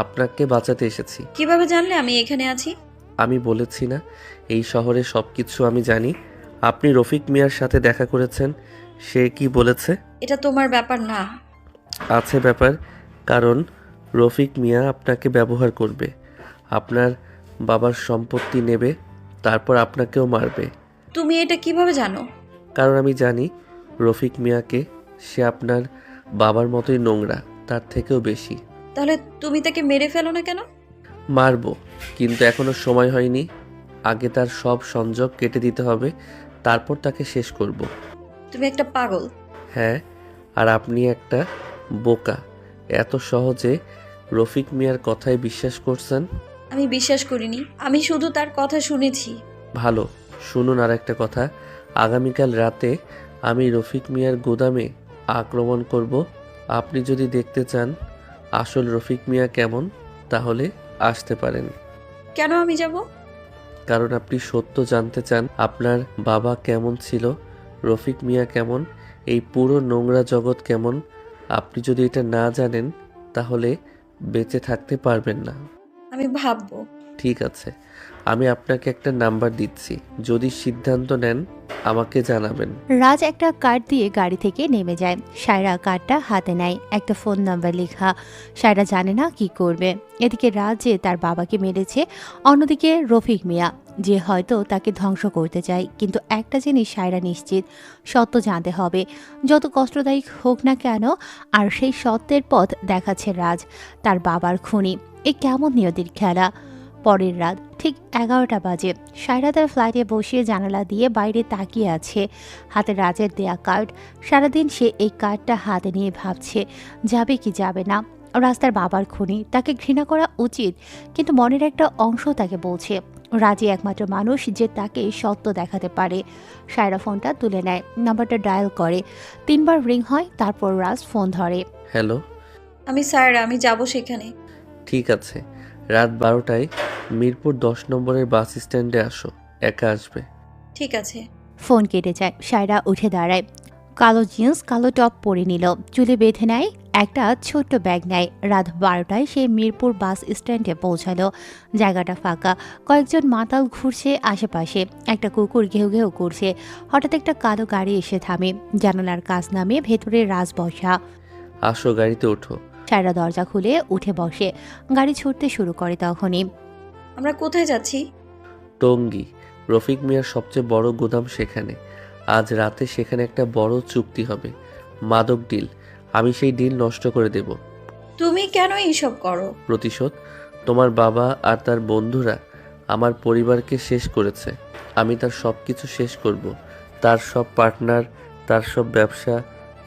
আপনাকে বাঁচাতে এসেছি। কিভাবে জানলে আমি এখানে আছি? আমি বলেছি না, এই শহরে সব কিছু আমি জানি। আপনি রফিক মিয়ার সাথে দেখা করেছেন, সে কি বলেছে? এটা তোমার ব্যাপার না। আছে ব্যাপার, কারণ রফিক মিয়া আপনাকে ব্যবহার করবে, আপনার বাবার সম্পত্তি নেবে, তারপর আপনাকেও মারবে। তুমি এটা কিভাবে জানো? কারণ আমি জানি রফিক মিয়াকে, সে আপনার বাবার মতোই নোংরা, তার থেকেও বেশি। তাহলে তুমি তাকে মেরে ফেলো না কেন? মারবো, কিন্তু এখনো সময় হয়নি। আগে তার সব সংযোগ কেটে দিতে হবে, তারপর তাকে শেষ করব। তুমি একটা পাগল। হ্যাঁ, আর আপনি একটা বোকা। এত সহজে রফিক মিয়ার কথায় বিশ্বাস করছেন? আমি বিশ্বাস করিনি, আমি শুধু তার কথা শুনেছি। ভালো, শুনুন আর একটা কথা। আগামীকাল রাতে আমি রফিক মিয়ার গোদামে আক্রমণ করব। আপনি যদি দেখতে চান আসল রফিক মিয়া কেমন, তাহলে আসতে পারেন। কেন আমি যাব? কারণ আপনি সত্য জানতে চান, আপনার বাবা কেমন ছিল, রফিক মিয়া কেমন, এই পুরো নোংরা জগৎ কেমন। আপনি যদি এটা না জানেন তাহলে বেঁচে থাকতে পারবেন না। আমি ভাববো। ঠিক আছে, আমি আপনাকে একটা নাম্বার দিচ্ছি, যদি সিদ্ধান্ত নেন আমাকে জানাবেন। রাজ একটা কার্ড দিয়ে গাড়ি থেকে নেমে যায়। সায়রা কার্ডটা হাতে নেয়, একটা ফোন নাম্বার লেখা। সায়রা জানে না কি করবে। এদিকে রাজ যে তার বাবাকে মেরেছে, অন্যদিকে রফিক মিয়া যে হয়তো তাকে ধ্বংস করতে চায়। কিন্তু একটা জিনিস সায়রা নিশ্চিত, সত্য জানতে হবে, যত কষ্টদায়ক হোক না কেন। আর সেই সত্যের পথ দেখাচ্ছে রাজ, তার বাবার খুনি। এ কেমন নিয়তির খেলা। পরের রাত ঠিক 11টা বাজে। সায়রা তার ফ্লাইটে বসিয়ে জানালা দিয়ে বাইরে তাকিয়ে আছে, হাতে রাজের দেয়া কার্ড। সারাদিন সে এই কার্ডটা হাতে নিয়ে ভাবছে যাবে কি যাবে না। রাস্তার বাবার খুনি, তাকে ঘৃণা করা উচিত, কিন্তু মনের একটা অংশ তাকে বলছে রাজই একমাত্র মানুষ যে তাকে সত্য দেখাতে পারে। সায়রা ফোনটা তুলে নেয়, নাম্বারটা ডায়াল করে। 3 বার রিং হয়, তারপর রাজ ফোন ধরে। হ্যালো। আমি সায়রা, আমি যাব সেখানে। ঠিক আছে, রাত 12টায় মিরপুর 10 নম্বরের বাস স্ট্যান্ডে আসো, একা আসবে। ঠিক আছে। ফোন কেটে যায়। সায়রা উঠে দাঁড়ায়, কালো জিন্স কালো টপ পরে নিল, চুলে বেঁধে নেয়, একটা ছোট্ট ব্যাগ নেয়। রাত 12টায় সে মিরপুর বাস স্ট্যান্ডে পৌঁছালো। জায়গাটা ফাঁকা, কয়েকজন মাতাল ঘুরছে আশেপাশে, একটা কুকুর ঘেউ ঘেউ করছে। হঠাৎ একটা কালো গাড়ি এসে থামে, জানালার কাজ নামিয়ে ভেতরে রাজ বসা। আসো, গাড়িতে ওঠো। সায়রা দরজা খুলে উঠে বসে, গাড়ি ছুটতে শুরু করে। তখনই আমরা কোথায় যাচ্ছি? টঙ্গী, রফিক মিয়ার সবচেয়ে বড় গোদাম সেখানে। আজ রাতে সেখানে একটা বড় চুক্তি হবে, মাদক ডিল। আমি সেই ডিল নষ্ট করে দেব। তুমি কেন এইসব করো? প্রতিশোধ। তোমার বাবা আর তার বন্ধুরা আমার পরিবারকে শেষ করেছে, আমি তার সব কিছু শেষ করব। তার সব পার্টনার, তার সব ব্যবসা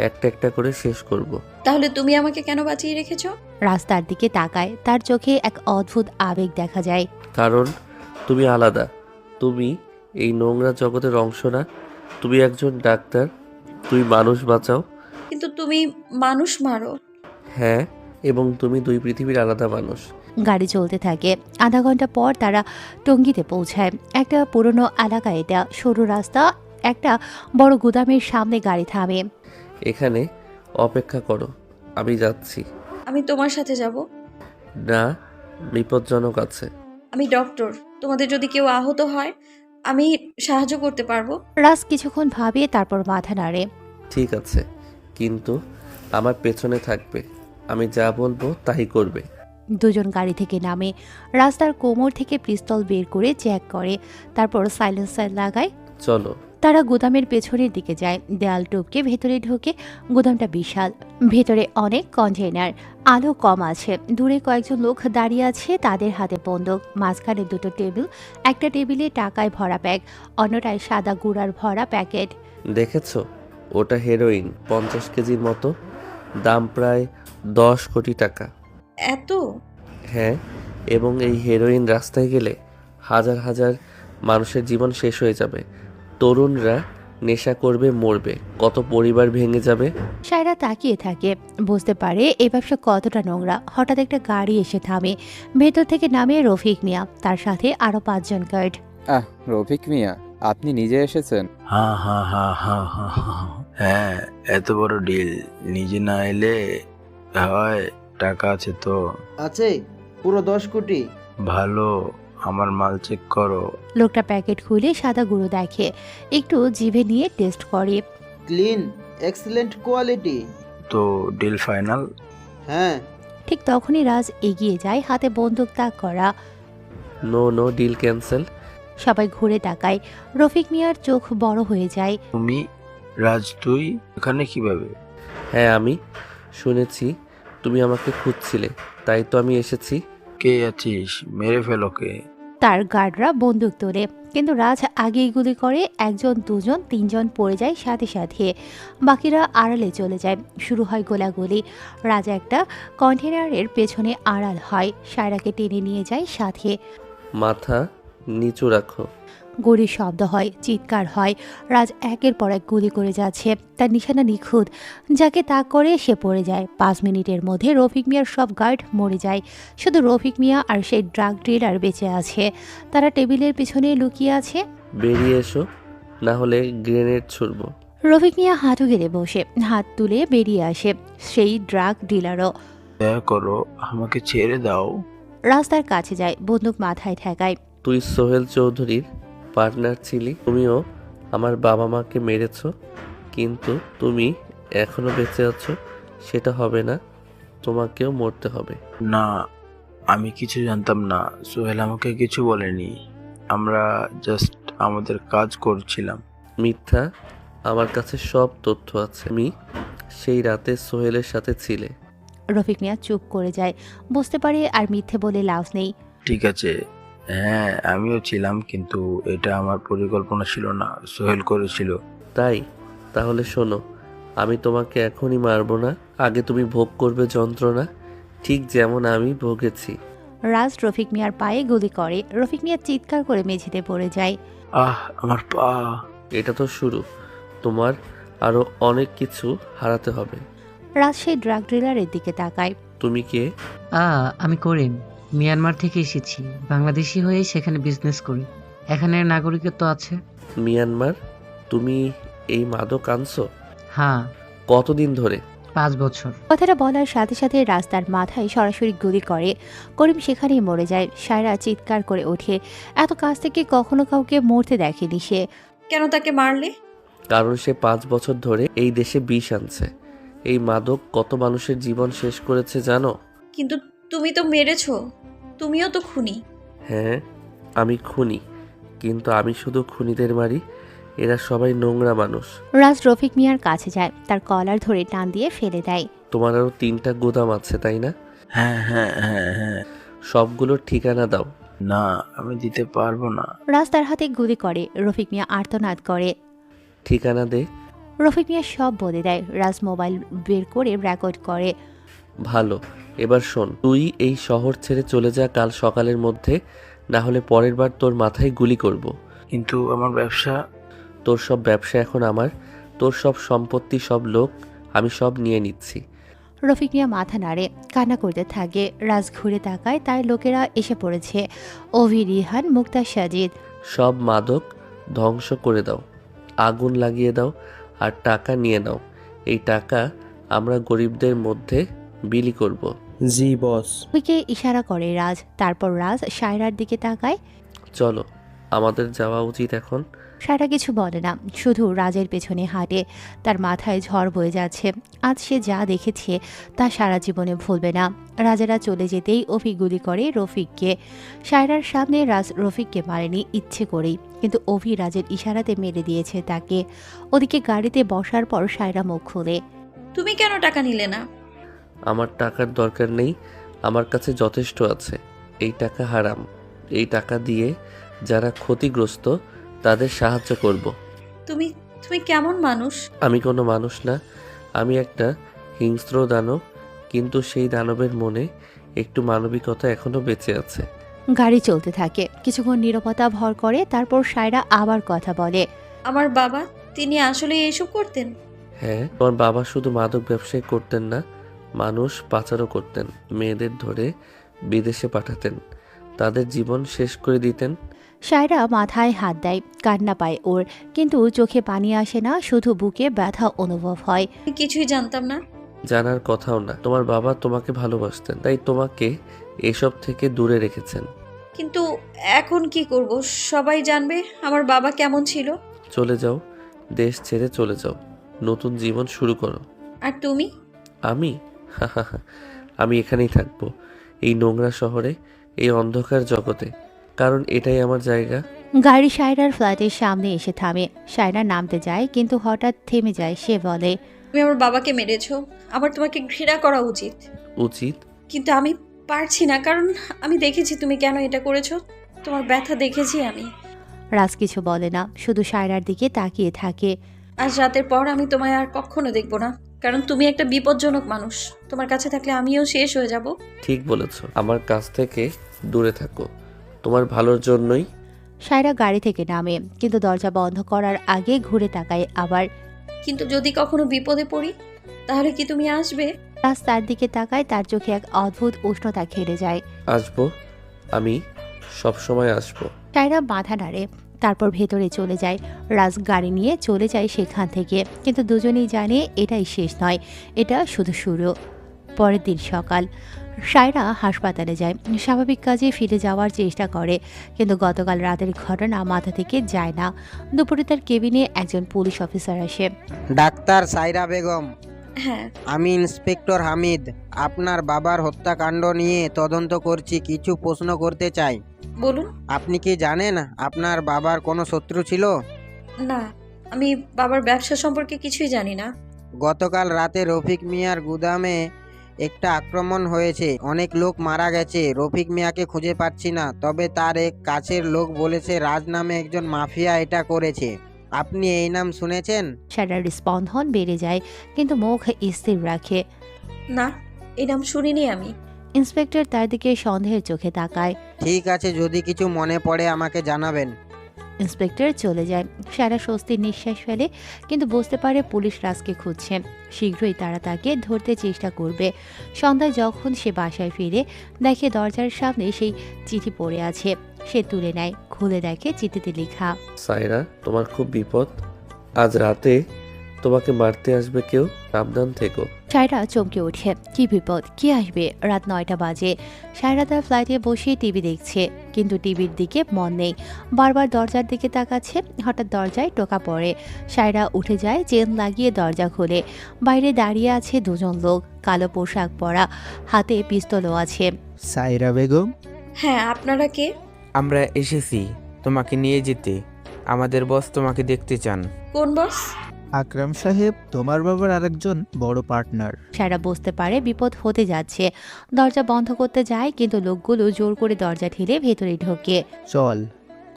একটা একটা করে শেষ করব। তাহলে তুমি আমাকে কেন বাঁচিয়ে রেখেছো? রাস্তার দিকে তাকায়, তার চোখে এক অদ্ভুত আবেগ দেখা যায়। কারণ তুমি আলাদা। তুমি এই নোংরা জগতের অংশ না। তুমি একজন ডাক্তার, তুমি মানুষ বাঁচাও। কিন্তু তুমি মানুষ মারো। হ্যাঁ, এবং তুমি দুই পৃথিবীর আলাদা মানুষ। গাড়ি চলতে থাকে। আধা ঘন্টা পর তারা টঙ্গীতে পৌঁছায়। একটা পুরনো এলাকা এটা, সরু রাস্তা। একটা বড় গুদামের সামনে গাড়ি থামে। এখানে অপেক্ষা করো, আমি যাচ্ছি। আমি তোমার সাথে যাব। না, বিপজ্জনক আছে। আমি ডক্টর, তোমাদের যদি কেউ আহত হয় আমি সাহায্য করতে পারবো। রাজ কিছুক্ষণ ভাবে, তারপর মাথা নাড়ে। ঠিক আছে, কিন্তু আমার পেছনে থাকবে। আমি যা বলবো তাই করবে। দুজন গাড়ি থেকে নামে। রাস্তার কোমর থেকে পিস্তল বের করে চেক করে, তারপর সাইলেন্সার লাগায়। চলো। তারা গুদামের পেছনের দিকে যায়। দেয়াল টপকে ভেতরে ঢোকে। গুদামটা বিশাল, ভেতরে অনেক কন্টেইনার। আলো কম আছে। দূরে কয়েকজন লোক দাঁড়িয়ে আছে, তাদের হাতে বন্দুক। মাঝখানে দুটো টেবিল, একটা টেবিলে টাকায় ভরা ব্যাগ, অন্যটায় সাদা গুঁড়ার ভরা প্যাকেট। দেখেছো, ওটা হেরোইন, 50 কেজির মতো। দাম প্রায় 10 কোটি টাকা। এত? হ্যাঁ, এবং এই হেরোইন রাস্তায় গেলে হাজার হাজার মানুষের জীবন শেষ হয়ে যাবে। তরুণরা নেশা করবে, মরবে, কত পরিবার ভেঙে যাবে। সায়রা তাকিয়ে থাকে, বুঝতে পারে এই ব্যবসা কতটা নোংরা। হঠাৎ একটা গাড়ি এসে থামে। ভেতর থেকে নামে রফিক মিয়া, তার সাথে আরো 5 জন গার্ড। রফিক মিয়া, আপনি নিজে এসেছেন? হ্যাঁ হ্যাঁ হ্যাঁ হ্যাঁ হ্যাঁ হ্যাঁ। হ্যাঁ, এত বড় ডিল নিজে না এলে হয়? টাকা আছে তো? আছে, পুরো 10 কোটি। ভালো, আমার মাল চেক করো। লোকটা প্যাকেট খুলে সাদা গুঁড়ো দেখে, একটু জিভে নিয়ে টেস্ট করে। Clean, excellent quality. তো ডিল ফাইনাল? হ্যাঁ। ঠিক তখনই রাজ এগিয়ে যায়, হাতে বন্দুক তাক করা। No no, deal cancel. সবাই ঘুরে তাকায়। রফিক মিয়ার চোখ বড় হয়ে যায়। তুমি? রাজ, তুই এখানে কিভাবে? হ্যাঁ, আমি শুনেছি তুমি আমাকে খুঁজছিলে, তাই তো আমি এসেছি। কে আছিস? মেরে ফেলোকে। তার গার্ডরা বন্দুক তোলে, কিন্তু রাজ আগেই গুলি করে। 1 জন 2 জন 3 জন পড়ে যায় সাথে সাথে। বাকিরা আড়ালে চলে যায়। শুরু হয় গোলাগুলি। রাজ একটা কন্টেনারের পেছনে আড়াল হয়। সায়রাকে টেনে নিয়ে যায় সাথে। মাথা নিচু রাখো। গুলির শব্দ হয়, চিৎকার হয়। রাজ একের পর এক গুলি করে যাচ্ছে। তার নিশানা নিখুঁত। যাকে তাক করে সে পড়ে যায়। 5 মিনিটের মধ্যে রফিক মিয়ার সব গার্ড মরে যায়। শুধু রফিক মিয়া আর সেই ড্রাগ ডিলার বেঁচে আছে। তারা টেবিলের পিছনে লুকিয়ে আছে। বেরিয়ে এসো, না হলে গ্রেনেড ছুড়ব। রফিক মিয়া হাঁটু গেড়ে বসে, হাত তুলে বেরিয়ে আসে সেই ড্রাগ ডিলারও। দয়া করো, আমাকে ছেড়ে দাও। রাস্তার কাছে যায়, বন্দুক মাথায় ঠেকায়। তুই সোহেল চৌধুরীর পার্টনার ছিলি। তুমিও আমার বাবা মাকে মেরেছ, কিন্তু তুমি এখনো বেঁচে আছো। সেটা হবে না, তোমাকেও মরতে হবে। না, আমি কিছু জানতাম না। সোহেল আমাকে কিছু বলেনি। আমরা জাস্ট আমাদের কাজ করছিলাম। মিথ্যা, আমার কাছে সব তথ্য আছে। তুমি সেই রাতে সোহেলের সাথে ছিলে। রফিক মিয়া চুপ করে যায়, বুঝতে পারে আর মিথ্যে বলে লাভ নেই। ঠিক আছে, হ্যাঁ আমিও ছিলাম, কিন্তু এটা আমার পরিকল্পনা ছিল না, সোহেল করেছিল। তাই? তাহলে শোনো, আমি তোমাকে এখনই মারবো না। আগে তুমি ভোগ করবে যন্ত্রণা, ঠিক যেমন আমি ভোগেছি। রাজ রফিক মিয়ার পায়ে গুলি করে। রফিক মিয়া চিৎকার করে মেঝেতে পড়ে যায়। আমার পা। এটা তো শুরু, তোমার আরো অনেক কিছু হারাতে হবে। রাজ সেই ড্রাগ ডিলারের দিকে তাকায়। তুমি কে? আমি করিম, মিয়ানমার থেকে এসেছি। বাংলাদেশি হয়ে সেখানে বিজনেস করি। এখানে নাগরিকত্ব আছে। মিয়ানমার? তুমি এই মাদক আনছো? হ্যাঁ। কতদিন ধরে? 5 বছর। কথাটা বলার সাথে সাথে রাস্তার মাথায় সরাসরি গুলি করে। করিম সেখানেই মরে যায়। সায়রা চিৎকার করে ওঠে। এত কাছ থেকে কখনো কাউকে মরতে দেখেনি সে। কেন তাকে মারলে? কারণ সে 5 বছর ধরে এই দেশে বিষ আনছে। এই মাদক কত মানুষের জীবন শেষ করেছে জানো? কিন্তু তুমি তো মেরেছো, তুমিও তো খুনি। হ্যাঁ, আমি খুনি, কিন্তু আমি শুধু খুনিদের মারি। এরা সবাই নোংরা মানুষ। রাজ রফিক মিয়ার কাছে যায়, তার কলার ধরে টান দিয়ে ফেলে দেয়। তোমার আরো 3টা গোদাম আছে, তাই না? হ্যাঁ হ্যাঁ হ্যাঁ হ্যাঁ। সবগুলোর ঠিকানা দাও। না, আমি দিতে পারবো না। রাজ তার হাতে গুলি করে। রফিক মিয়া আর্তনাদ করে। ঠিকানা দে। রফিক মিয়া সব বলে দেয়। রাজ মোবাইল বের করে রেকর্ড করে। ভালো, এবার শোন, তুই এই শহর ছেড়ে চলে যা কাল সকালের মধ্যে, না হলে পরের বার তোর মাথায় গুলি করব। কিন্তু আমার ব্যবসা। তোর সব ব্যবসা এখন আমার, তোর সব সম্পত্তি, সব লোক আমি সব নিয়ে নিচ্ছি। রফিক মিয়া মাথা নাড়ে, কান্না করতে থাকে। রাজ ঘুরে তাকায়, তার লোকেরা এসে পড়েছে। অভি, রিহান, মুক্তা, সাজিদ। সব মাদক ধ্বংস করে দাও, আগুন লাগিয়ে দাও, আর টাকা নিয়ে নাও। এই টাকা আমরা গরিবদের মধ্যে বিলি করব। জি বস। রফিককে ইশারা করে রাজ। তারপর রাজ সায়রার দিকে তাকায়। চলো, আমাদের যাওয়া উচিত এখন। সায়রা কিছু বলে না, শুধু রাজের পেছনে হাঁটে। তার মাথায় ঝড় বয়ে যাচ্ছে। আজ সে যা দেখেছে তা সারা জীবনে ভুলবে না। রাজারা চলে যেতেই অভি গুলি করে রফিককে। সায়রার সামনে রাজ রফিককে মারেনি ইচ্ছে করেই, কিন্তু অভি রাজের ইশারাতে মেরে দিয়েছে তাকে। ওদিকে গাড়িতে বসার পর সায়রা মুখ খুলে। তুমি কেন টাকা নিলে না? আমার টাকার দরকার নেই, আমার কাছে যথেষ্ট আছে। এই টাকা হারাম, এই টাকা দিয়ে যারা ক্ষতিগ্রস্ত তাদের সাহায্য করব। তুমি তুমি কেমন মানুষ? আমি কোনো মানুষ না, আমি একটা হিংস্র দানব, কিন্তু সেই দানবের মনে একটু মানবিকতা এখনো বেঁচে আছে। গাড়ি চলতে থাকে। কিছুক্ষণ নীরবতা ভর করে, তারপর সায়রা আবার কথা বলে। আমার বাবা, তিনি আসলে এসব করতেন? হ্যাঁ, তোমার বাবা শুধু মাদক ব্যবসায় করতেন না, মানুষ পাচারও করতেন। মেয়েদের ধরে বিদেশে পাঠাতেন, তাদের জীবন শেষ করে দিতেন। সায়রা মাথায় হাত দেয়। কান্না পায় ওর, কিন্তু চোখে পানি আসে না, শুধু বুকে ব্যথা অনুভব হয়। আমি কিছুই জানতাম না। জানার কথাও না। তোমার বাবা তোমাকে ভালোবাসতেন, তাই তোমাকে এসব থেকে দূরে রেখেছেন। কিন্তু এখন কি করব? সবাই জানবে আমার বাবা কেমন ছিল। চলে যাও, দেশ ছেড়ে চলে যাও, নতুন জীবন শুরু করো। আর তুমি? আমি আমি এখানেই থাকবো, এই নোংরা শহরে, এই অন্ধকার জগতে, কারণ এটাই আমার জায়গা। গাড়ি সায়রার ফ্ল্যাটের সামনে এসে থামে। সায়রা নামতে যায়, কিন্তু হঠাৎ থেমে যায়। সে বলে, তুমি আমার বাবাকে মেরেছো, আমার তোমাকে ঘৃণা করা উচিত। উচিত? কিন্তু আমি পারছি না, কারণ আমি দেখেছি তুমি কেন এটা করেছো। তোমার ব্যথা দেখেছি আমি। রাজ কিছু বলে না, শুধু সায়রার দিকে তাকিয়ে থাকে। আজ রাতের পর আমি তোমায় আর কখনো দেখবো না, কারণ তুমি একটা বিপজ্জনক মানুষ। তোমার কাছে থাকলে আমিও শেষ হয়ে যাব। ঠিক বলেছো, আমার কাছ থেকে দূরে থাকো, তোমার ভালোর জন্যই। সায়রা গাড়ি থেকে নামে, কিন্তু দরজা বন্ধ করার আগে ঘুরে তাকায় আবার। কিন্তু যদি কখনো বিপদে পড়ি, তাহলে কি তুমি আসবে? রাজ তার দিকে তাকায়, তার চোখে এক অদ্ভুত উষ্ণতা খেলে যায়। আসবো, আমি সব সময় আসবো। সায়রা মাথা নাড়ে, তারপর ভেতরে চলে যায়। রাজ গাড়ি নিয়ে চলে যায় সেখান থেকে, কিন্তু দুজনেই জানে এটাই শেষ নয়, এটা শুধু শুরু। পরের দিন সকাল, সায়রা হাসপাতালে যায়। স্বাভাবিক কাজে ফিরে যাওয়ার চেষ্টা করে, কিন্তু গতকাল রাতের ঘটনা মাথা থেকে যায় না। দুপুরে তার কেবিনে একজন পুলিশ অফিসার আসে। ডাক্তার সায়রা বেগম, হ্যাঁ, আমি ইন্সপেক্টর হামিদ। আপনার বাবার হত্যাকাণ্ড নিয়ে তদন্ত করছি, কিছু প্রশ্ন করতে চাই। বলুন। আপনি কি জানেন আপনার বাবার কোনো শত্রু ছিল? না, আমি বাবার ব্যবসা সম্পর্কে কিছুই জানি না। গতকাল রাতে রফিক মিয়ার গুদামে একটা আক্রমণ হয়েছে, অনেক লোক মারা গেছে। রফিক মিয়াকে খুঁজে পাচ্ছি না, তবে তার এক কাছের লোক বলেছে রাজ নামে একজন মাফিয়া এটা করেছে। আপনি এই নাম শুনেছেন? সায়রার স্পন্দন বেড়ে যায়, কিন্তু মুখ স্থির রাখে। না, এই নাম শুনিনি আমি। ইন্সপেক্টর তার দিকে সন্দেহের চোখে তাকায়। ঠিক আছে, যদি কিছু মনে পড়ে আমাকে জানাবেন। ইন্সপেক্টর চলে যায়। সায়রা স্বস্তির নিঃশ্বাস ফেলে, কিন্তু বুঝতে পারে পুলিশ রাজকে খুঁজছে। শীঘ্রই তারা তাকে ধরতে চেষ্টা করবে। সন্ধ্যায় যখন সে বাসায় ফিরে, দেখে দরজার সামনে সেই চিঠি পড়ে আছে। সে তুলে নেয়, খুলে দেখে চিঠিতে লেখা, সায়রা, তোমার খুব বিপদ, আজ রাতে তোমাকে মারতে আসবে কেউ, সাবধান থেকো। সায়রা চমকে ওঠে। কি বিপদ, কি আসবে? রাত 9টা বাজে। সায়রা তার ফ্লাইটে বসে টিভি দেখছে, কিন্তু টিভির দিকে মন নেই। বারবার দরজার দিকে তাকাচ্ছে। হঠাৎ দরজায় টোকা পড়ে। সায়রা উঠে যায়, চেন লাগিয়ে দরজা খোলে। বাইরে দাঁড়িয়ে আছে দুজন লোক, কালো পোশাক পরা, হাতে পিস্তলও আছে। সায়রা বেগম? হ্যাঁ, আপনারা কে? আমরা এসেছি তোমাকে নিয়ে যেতে। আমাদের বস তোমাকে দেখতে চান। কোন বস? আকরাম সাহেব, তোমার বাবার আরেকজন বড় পার্টনার। সায়রা বুঝতে পারে বিপদ হতে যাচ্ছে। দরজা বন্ধ করতে যায়, কিন্তু লোকগুলো জোর করে দরজা ঠেলে ভেতরে ঢোকে। চল,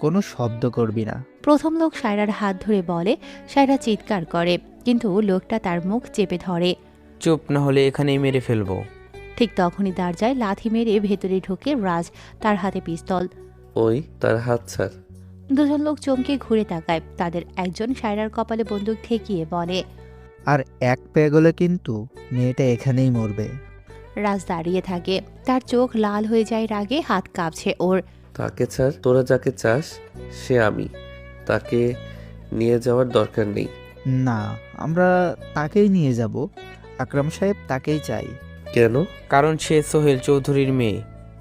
কোনো শব্দ করবি না। প্রথম লোক সায়রার হাত ধরে বলে, সায়রা চিৎকার করে, কিন্তু লোকটা তার মুখ চেপে ধরে। চুপ না হলে এখানেই মেরে ফেলবো। ঠিক তখনই দরজায় লাথি মেরে ভেতরে ঢোকে রাজ, তার হাতে পিস্তল। ওই তার হাত ছাড়। দুজন লোক চমকে ঘুরে তাকায়। তাদের একজন সায়রার কপালে বন্দুক ঠেকিয়ে বলে, আর এক পেগলে কিন্তু মেয়েটা এখানেই মরবে। রাজ দাঁড়িয়ে থাকে, তার চোখ লাল হয়ে যায় রাগে, হাত কাঁপছে ওর। তাকে ছাড়, তোরা যাকে চাস সে আমি, তাকে নিয়ে যাওয়ার দরকার নেই। না, আমরা তাকেই নিয়ে যাব। আকরাম সাহেব তাকেই চাই। কেন? কারণ সে সোহেল চৌধুরীর মেয়ে,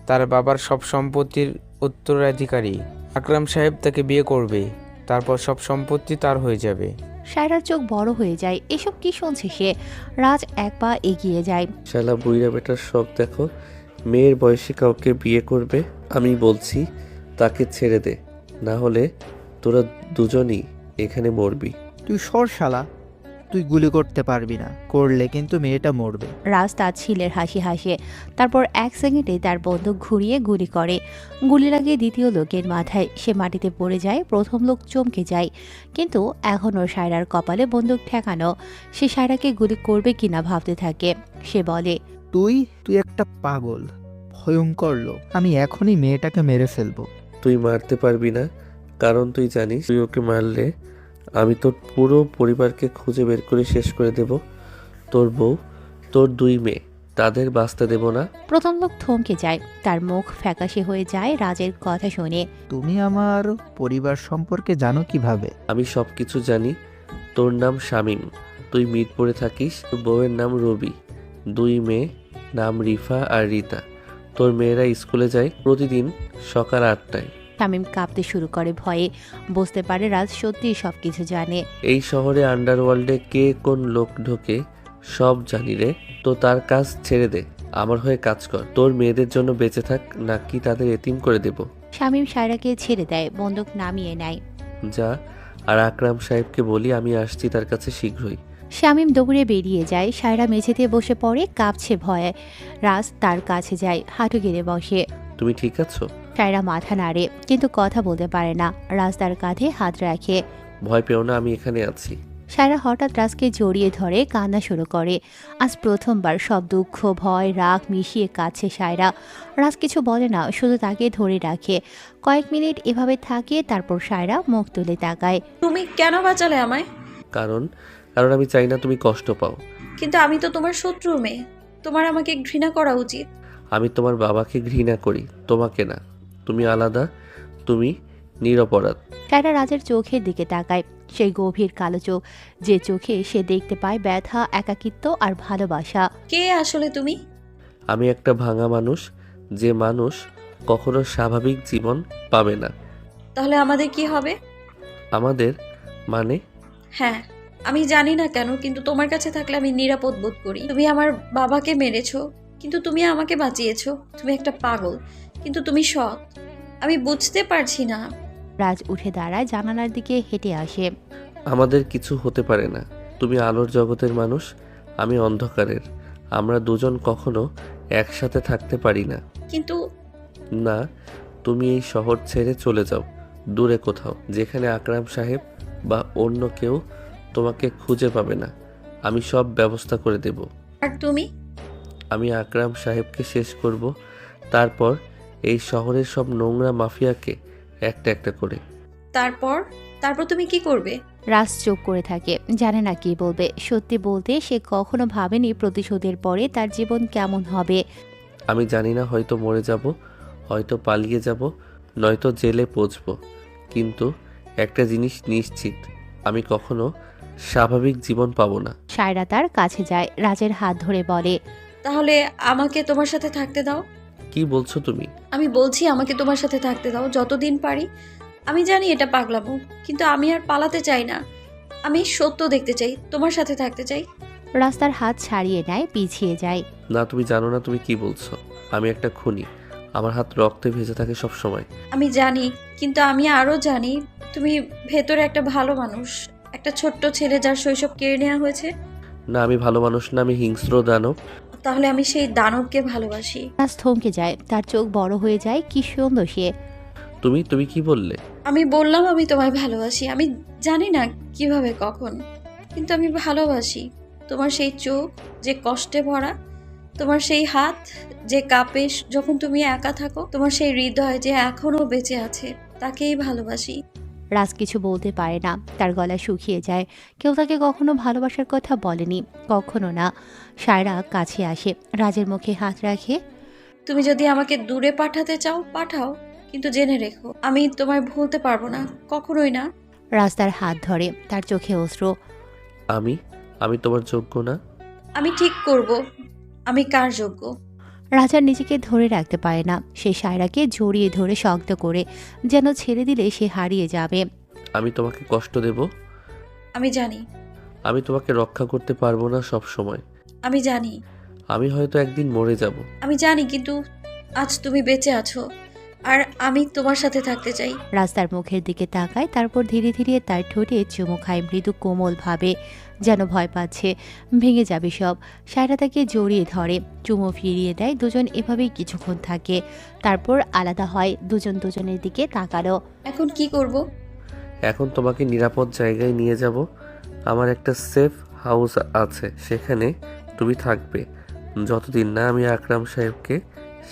তার বাবার সব সম্পত্তির উত্তরাধিকারী। আকরাম সাহেব তাকে বিয়ে করবে, তারপর সব সম্পত্তি তার হয়ে যাবে। সায়রার চোখ বড় হয়ে যায়। এসব কি শুনছে সে? রাজ এক পা এগিয়ে যায়। শালা বুইরা বেটার শখ দেখো, মেয়ের বয়সে কাউকে বিয়ে করবে। আমি বলছি তাকে ছেড়ে দে, না হলে তোরা দুজনই এখানে মরবি। তুই সর শালা, তুই গুলি করতে পারবি না, করলে কিন্তু মেয়েটা মরবে। রাজ তার ছিলের হাসি হাসে, তারপর এক সেকেন্ডে তার বন্দুক ঘুরিয়ে গুলি করে। গুলি লাগে দ্বিতীয় লোকের মাথায়, সে মাটিতে পড়ে যায়। প্রথম লোক চমকে যায়, কিন্তু এখনও সায়রার কপালে বন্দুক ঠেকানো। সে সায়রাকে গুলি করবে কিনা ভাবতে থাকে। সে বলে, তুই একটা পাগল, ভয়ঙ্কর লোক। আমি এখনই মেয়েটাকে মেরে ফেলবো। তুই মারতে পারবি না, কারণ তুই জানিস তুই ওকে মারলে আমি তোর পুরো পরিবারকে খুঁজে বের করে শেষ করে দেব। তোর বউ, তোর দুই মেয়ে, তাদের বাঁচতে দেব না। প্রথম লোক থমকে যায়, তার মুখ ফ্যাকাশে হয়ে যায় রাজের কথা শুনে। তুমি আমার পরিবার সম্পর্কে জানো কিভাবে? আমি সব কিছু জানি। তোর নাম শামীম, তুই মিরপুরে থাকিস। তোর বউয়ের নাম রবি, দুই মেয়ে, নাম রিফা আর রিতা। তোর মেয়েরা স্কুলে যায় প্রতিদিন সকাল 8টায়। শামীম কাঁপতে শুরু করে ভয়ে। বুঝতে পারে রাজ সত্যিই সবকিছু জানে। এই শহরে আন্ডারওয়ার্ল্ডে কে কোন লোক ঢোকে সব জানি রে। তো তার কাজ ছেড়ে দে, আমার হয়ে কাজ কর। তোর মেয়েদের জন্য বেঁচে থাক, নাকি তাদের এতিম করে দেব। শামীম সায়রাকে ছেড়ে দেয়, বন্দুক নামিয়ে নেয়। যা, আর আকরাম সাহেবকে বলি আমি আসছি তার কাছে শীঘ্রই। শামীম দৌড়ে বেরিয়ে যায়। সায়রা মেঝেতে বসে পড়ে, কাঁপছে ভয়ে। রাজ তার কাছে যায়, হাঁটু গেড়ে বসে। তুমি ঠিক আছো? সায়রা মাথা নাড়ে, কিন্তু কথা বলতে পারে না। রাজ তার কাঁধে হাত রাখে। ভয় পেও না, আমি এখানে আছি। সায়রা হঠাৎ রাজকে জড়িয়ে ধরে কান্না শুরু করে। আজ প্রথমবার সব দুঃখ, ভয়, রাগ মিশিয়ে কাঁদছে সায়রা। রাজ কিছু বলে না, শুধু তাকে ধরে রাখে। কয়েক মিনিট এভাবে থাকে, তারপর সায়রা মুখ তুলে তাকায়। তুমি কেন বাঁচালে আমায়? কারণ আমি চাই না তুমি কষ্ট পাও। কিন্তু আমি তো তোমার শত্রুর মেয়ে, তোমার আমাকে ঘৃণা করা উচিত। আমি তোমার বাবাকে ঘৃণা করি, তোমাকে না। তুমি আলাদা, তুমি নিরপরাধ। সায়রা রাজের চোখের দিকে তাকায়, সেই গভীর কালো চোখ, যে চোখে সে দেখতে পায় ব্যথা, একাকিত্ব আর ভালোবাসা। কে আসলে তুমি? আমি একটা ভাঙা মানুষ, যে মানুষ কখনো স্বাভাবিক জীবন পাবে না। তাহলে আমাদের কি হবে? আমাদের মানে? হ্যাঁ, আমি জানি না কেন, কিন্তু তোমার কাছে থাকলে আমি নিরাপদ বোধ করি। তুমি আমার বাবাকে মেরেছো, কিন্তু তুমি আমাকে বাঁচিয়েছো। তুমি একটা পাগল, কিন্তু তুমি সৎ। আমি বুঝতে পারছি না। রাজ উঠে দাঁড়ায়, জানালার দিকে হেঁটে আসে। আমাদের কিছু হতে পারে না। তুমি আলোর জগতের মানুষ, আমি অন্ধকারের। আমরা দুজন কখনো একসাথে থাকতে পারি না। কিন্তু না, তুমি এই শহর ছেড়ে চলে যাও, দূরে কোথাও, যেখানে আকরাম সাহেব বা অন্য কেউ তোমাকে খুঁজে পাবে না। আমি সব ব্যবস্থা করে দেব। আর তুমি? আমি আকরাম সাহেবকে শেষ করব, তারপর এই শহরের সব নোংরা মাফিয়াকে একটা একটা করে। তারপর তুমি কি করবে? রাজ চুপ করে থাকে, জানে না কি বলবে। সত্যি বলতে সে কখনো ভাবেনি প্রতিশোধের পরে তার জীবন কেমন হবে। আমি জানি না, হয়তো মরে যাব, হয়তো পালিয়ে যাব, নয়তো জেলে পৌঁছব, কিন্তু একটা জিনিস নিশ্চিত, আমি কখনো স্বাভাবিক জীবন পাবো না। সায়রা তার কাছে যায়, রাজের হাত ধরে বলে, তাহলে আমাকে তোমার সাথে থাকতে দাও। কি বলছো তুমি? আমি বলছি আমাকে তোমার সাথে থাকতে দাও যতদিন পারি। আমি জানি এটা পাগলামো, কিন্তু আমি আর পালাতে চাই না। আমি সত্য দেখতে চাই, তোমার সাথে থাকতে চাই। রাস্তার হাত ছাড়িয়ে নেয়, পিছিয়ে যায়। না, তুমি জানো না তুমি কি বলছো। আমি একটা খুনি, আমার হাত রক্তে ভেজে থাকে সব সময়। আমি জানি, কিন্তু আমি আরো জানি তুমি ভেতরে একটা ভালো মানুষ, একটা ছোট্ট ছেলে যার শৈশব কেড়ে নেওয়া হয়েছে। না, আমি ভালো মানুষ না, আমি হিংস্র দানব। তাহলে আমি সেই দানবকে ভালোবাসি। রাজ থমকে যায়, তার চোখ বড় হয়ে যায়। কি সুন্দর সে। তুমি কি বললে? আমি বললাম আমি তোমায় ভালোবাসি। আমি জানি না কিভাবে কখন, কিন্তু আমি ভালোবাসি। তোমার সেই চোখ যে কষ্টে ভরা, তোমার সেই হাত যে কাঁপে যখন তুমি একা থাকো, তোমার সেই হৃদয় যে এখনো বেঁচে আছে, তাকেই ভালোবাসি। রাজ কিছু বলতে পারে না, তার গলা শুকিয়ে যায়। কেউ তাকে কখনো ভালোবাসার কথা বলেনি, কখনো না। সায়রা কাছে আসে, রাজের মুখে হাত রাখে। তুমি যদি আমাকে দূরে পাঠাতে চাও পাঠাও, কিন্তু জেনে রেখো আমি তোমায় ভুলতে পারবো না, কখনোই না। রাজ তার হাত ধরে, তার চোখে অশ্রু। আমি তোমার যোগ্য না? আমি ঠিক করব আমি কার যোগ্য। রাজার নিজেকে ধরে রাখতে পারে না, সে সায়রাকে জড়িয়ে ধরে শক্ত করে, যেন ছেড়ে দিলে সে হারিয়ে যাবে। আমি তোমাকে কষ্ট দেব? আমি জানি। আমি তোমাকে রক্ষা করতে পারবো না সব সময়। আমি জানি। আমি হয়তো একদিন মরে যাব। আমি জানি, কিন্তু আজ তুমি বেঁচে আছো আর আমি তোমার সাথে থাকতে চাই। রাস্তার মুখের দিকে তাকায়, তারপর ধীরে ধীরে তার ঠোঁটে চুমু খায় মৃদু কোমল ভাবে, যেন ভয় পাচ্ছে ভেঙে যাবে সব। সায়রা তাকে জড়িয়ে ধরে, চুমু ফিরিয়ে দেয়। দুজন এভাবেই কিছুক্ষণ থাকে, তারপর আলাদা হয়। দুজন দুজনের দিকে তাকালো। এখন কি করব? এখন তোমাকে নিরাপদ জায়গায় নিয়ে যাব। আমার একটা সেফ হাউস আছে, সেখানে তুমি থাকবে যতদিন না আমি আকরাম সাহেবকে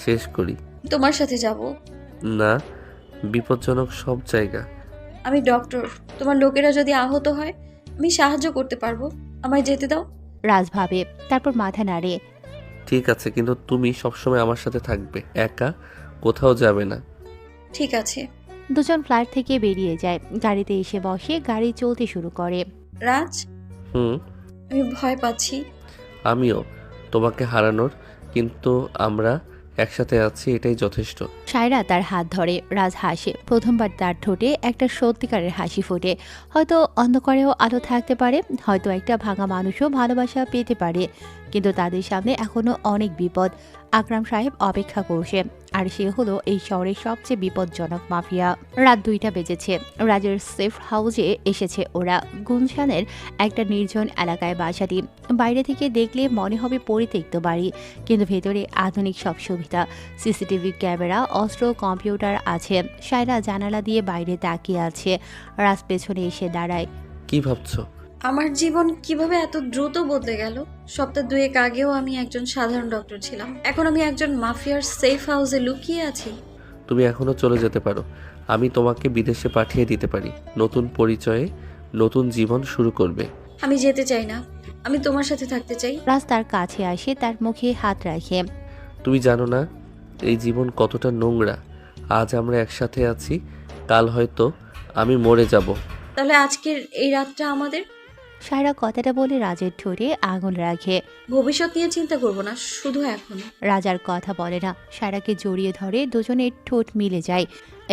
শেষ করি। তোমার সাথে যাব না, বিপজ্জনক সব জায়গা। আমি ডক্টর, তোমার লোকেরা যদি আহত হয় আমি সাহায্য করতে পারবো, আমায় যেতে দাও। রাজ ভাবে, তারপর মাথা নাড়ে। ঠিক আছে, কিন্তু তুমি সবসময় আমার সাথে থাকবে, একা কোথাও যাবে না। ঠিক আছে। দুজন ফ্ল্যাট থেকে বেরিয়ে যায়, গাড়িতে এসে বসে, গাড়ি চলতে শুরু করে। রাজ, আমি ভয় পাচ্ছি। আমিও তোমাকে হারানোর, কিন্তু আমরা একসাথে আছি, এটাই যথেষ্ট। সায়রা তার হাত ধরে। রাজ হাসে, প্রথমবার তার ঠোঁটে একটা সত্যিকারের হাসি ফোটে। হয়তো অন্ধকারেও আলো থাকতে পারে, হয়তো একটা ভাঙা মানুষও ভালোবাসা পেতে পারে, কিন্তু তাদের সামনে এখনো অনেক বিপদ। আকরাম সাহেব অপেক্ষা করছে, আর সে হলো এই শহরের সবচেয়ে বিপজ্জনক মাফিয়া। রাত 2টা বেজেছে। রাজের সেফ হাউসে এসেছে ওরা। গুলশানের একটা নির্জন এলাকায় বাসাটি। বাইরে থেকে দেখলে মনে হবে পরিত্যক্ত বাড়ি, কিন্তু ভেতরে আধুনিক সব সুবিধা। সিসিটিভি ক্যামেরা, অস্ত্র, কম্পিউটার আছে। সায়রা জানালা দিয়ে বাইরে তাকিয়ে আছে। রাজ পেছনে এসে দাঁড়ায়। কি ভাবছো? আমার জীবন কিভাবে এত দ্রুত বদলে গেল। সপ্তাহ 2 আগেও আমি একজন সাধারণ ডক্টর ছিলাম, এখন আমি একজন মাফিয়ার সেফ হাউসে লুকিয়ে আছি। তুমি এখনো চলে যেতে পারো, আমি তোমাকে বিদেশে পাঠিয়ে দিতে পারি। নতুন পরিচয়ে নতুন জীবন শুরু করবে। আমি যেতে চাই না, আমি তোমার সাথে থাকতে চাই। রাজ তার কাছে আসে, তার মুখে হাত রাখে। তুমি জানো না এই জীবন কতটা নোংরা। আজ আমরা একসাথে আছি, কাল হয়তো আমি মরে যাব। তাহলে আজকের এই রাতটা আমাদের। সায়রা কথাটা বলে রাজের ঠোঁটে আঙুল রাখে। ভবিষ্যৎ নিয়ে চিন্তা করব না, শুধু এখন। রাজার কথা বলে না, সায়রাকে জড়িয়ে ধরে। দুজনের ঠোঁট মিলে যায়।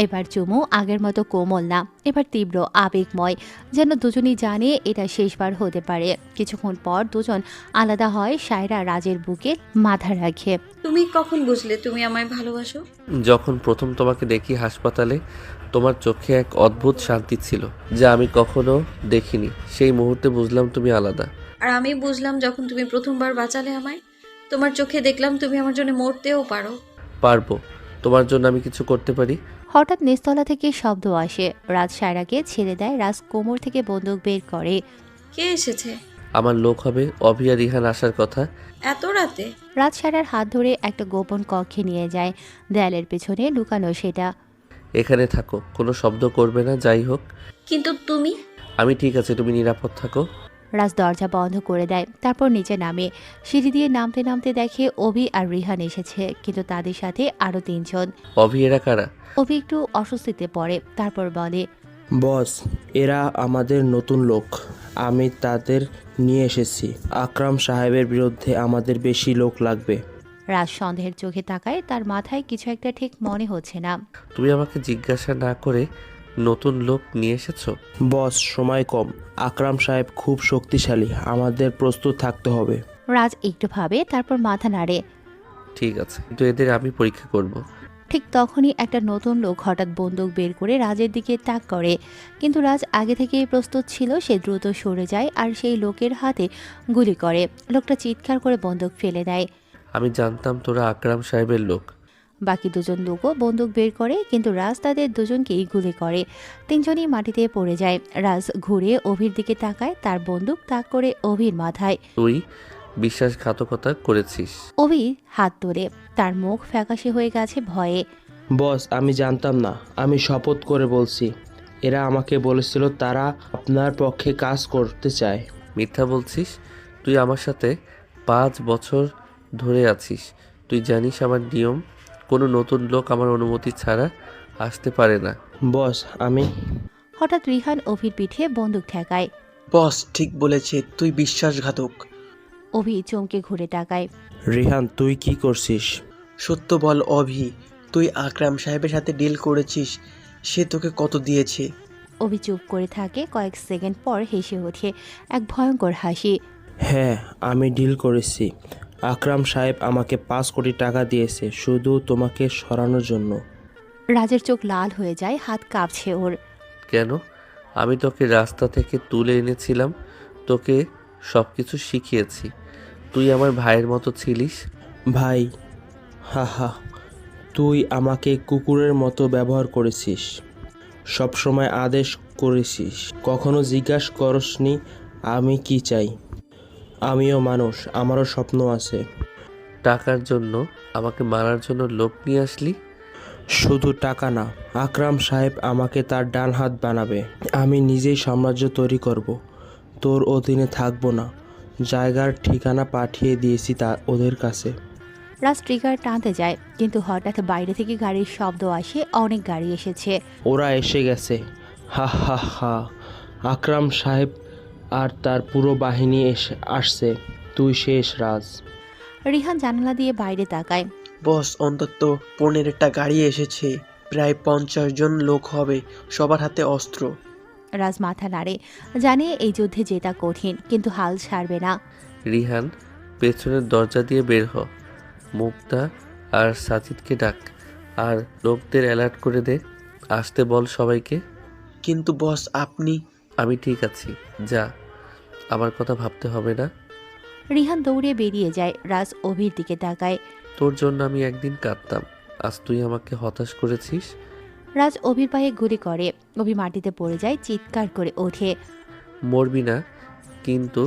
এবার চুমু আগের মতো কোমল না, এবার তীব্র আবেগময়, যেন দুজনই জানে এটা শেষবার হতে পারে। কিছুক্ষণ পর দুজন আলাদা হয়। সায়রা রাজের বুকে মাথা রাখে। তুমি কখন বুঝলে তুমি আমায় ভালোবাসো? যখন প্রথম তোমাকে দেখি হাসপাতালে, তোমার চোখে এক অদ্ভুত শান্তি ছিল যা আমি কখনো দেখিনি। সেই মুহূর্তে বুঝলাম তুমি আলাদা। আর আমি বুঝলাম যখন তুমি প্রথমবার বাঁচালে আমায়। তোমার চোখে দেখলাম তুমি আমার জন্য মরতেও পারো। পারবো, তোমার জন্য আমি কিছু করতে পারি। হঠাৎ নিচতলা থেকে শব্দ আসে। রাজ সায়রাকে ছেড়ে দেয়। রাজ কোমর থেকে বন্দুক বের করে। কে এসেছে? আমার লোক হবে, অভি আর রিহান আসার কথা। এত রাতে? রাজ সায়রার হাত ধরে একটা গোপন কক্ষে নিয়ে যায়। দেয়ালের পেছনে লুকানো সেটা। এখানে থাকো, কোনো শব্দ করবে না, যাই হোক। কিন্তু তুমি? আমি ঠিক আছে, তুমি নিরাপদ থাকো। রাজ দরজা বন্ধ করে দেয়, তারপর নিচে নামে। সিঁড়ি দিয়ে নামতে নামতে দেখে অভি আর রিহান এসেছে, কিন্তু তাদের সাথে আরো 3 জন। অভি এরা কারা? অভি একটু অস্বস্তিতে পড়ে, তারপর বলে, বস, এরা আমাদের নতুন লোক। আমি তাদের নিয়ে এসেছি। আকরাম সাহেবের বিরুদ্ধে আমাদের বেশি লোক লাগবে। রাজ সন্দেহের চোখে তাকায়, তার মাথায় কিছু একটা ঠিক মনে হচ্ছে না। তুমি আমাকে জিজ্ঞাসা না করে নতুন লোক নিয়ে এসেছো? বস, সময় কম। আকরাম সাহেব খুব শক্তিশালী, আমাদের প্রস্তুত থাকতে হবে। রাজ একটু ভাবে, তারপর মাথা নাড়ে। ঠিক আছে, কিন্তু এদের আমি পরীক্ষা করব। ঠিক তখনই একটা নতুন লোক হঠাৎ বন্দুক বের করে রাজের দিকে তাক করে, কিন্তু রাজ আগে থেকেই প্রস্তুত ছিল। সে দ্রুত সরে যায় আর সেই লোকের হাতে গুলি করে। লোকটা চিৎকার করে বন্দুক ফেলে দেয়। আমি জানতাম তোরা আকরাম সাহেবের লোক। বাকি দুজন লোকও বন্দুক বের করে, কিন্তু রাজ তাদের দুজনকেই গুলি করে। তিনজনই মাটিতে পড়ে যায়। রাজ ঘুরে অভির দিকে তাকায়, তার বন্দুক তাক করে অভির মাথায়। তুই বিশ্বাসঘাতকতা করেছিস। অভি হাত তোলে, তার মুখ ফ্যাকাশে হয়ে গেছে ভয়ে। বস, আমি জানতাম না। আমি শপথ করে বলছি, এরা আমাকে বলেছিল তারা আপনার পক্ষে কাজ করতে চায়। মিথ্যা বলছিস। তুই আমার সাথে 5 বছর ধরে আছিস। তুই জানিস আমার নিয়ম। কোনো নতুন লোক আমার অনুমতি ছাড়া আসতে পারে না। বস, আমি হঠাৎ রিহান অভির পিঠে বন্দুক ঠেকায়। বস ঠিক বলেছে, তুই বিশ্বাসঘাতক। অভি চমকে ঘুরে তাকায়। রিহান, তুই কি করছিস? সত্য বল অভি, তুই আকরাম সাহেবের সাথে ডিল করেছিস? সে তোকে কত দিয়েছে? অভি চুপ করে থাকে, কয়েক সেকেন্ড পর হেসে ওঠে, এক ভয়ঙ্কর হাসি। হ্যাঁ, আমি ডিল করেছি। আকরাম সাহেব আমাকে 5 কোটি টাকা দিয়েছে শুধু তোমাকে সরানোর জন্য। রাজের চোখ লাল হয়ে যায়, হাত কাঁপছে ওর। কেন? আমি তোকে রাস্তা থেকে তুলে এনেছিলাম, তোকে সব কিছু শিখিয়েছি। তুই আমার ভাইয়ের মতো ছিলিস। ভাই? হা হা, তুই আমাকে কুকুরের মতো ব্যবহার করেছিস, সবসময় আদেশ করেছিস, কখনো জিজ্ঞাসা করসনি আমি কি চাই। আমিও মানুষ, আমারও স্বপ্ন আছে। টাকার জন্য আমাকে মারার জন্য লোক নিয়ে আসলি? শুধু টাকা না, আকরাম সাহেব আমাকে তার ডান হাত বানাবে। আমি নিজেই সাম্রাজ্য তৈরি করব, তোর অধীনে থাকবো না। জায়গার ঠিকানা পাঠিয়ে দিয়েছি ওদের কাছে। রাজ ট্রিগার টানতে যায়, কিন্তু হঠাৎ বাইরে থেকে গাড়ির শব্দ আসে। অনেক গাড়ি এসেছে। ওরা এসে গেছে। হা হা হা, আকরাম সাহেব আর তার পুরো বাহিনী আসছে। তুই শেষ, রাজ। রিহান জানালা দিয়ে বাইরে তাকায়। বস, অন্তত 15টা গাড়ি এসেছে, প্রায় 50 জন লোক হবে, সবার হাতে অস্ত্র। রাজ মাথা নাড়ে, জানে এই যুদ্ধে জেতা কঠিন, কিন্তু হাল ছাড়বে না। রিহান, পেছনের দরজা দিয়ে বের হ। মুক্তা আর সাজিদকে ডাক, আর লোকদের অ্যালার্ট করে দে, আসতে বল সবাইকে। কিন্তু বস, আপনি? আমি ঠিক আছি, যা, আমার কথা ভাবতে হবে না। রিহান দৌড়ে বেরিয়ে যায়। রাজ অভির দিকে তাকায়। তোর জন্য আমি একদিন কাঁদতাম, আজ তুই আমাকে হতাশ করেছিস। রাজ অভির পায়ে গুলি করে। অভি মাটিতে পড়ে যায়, চিৎকার করে ওঠে। মরবি না, কিন্তু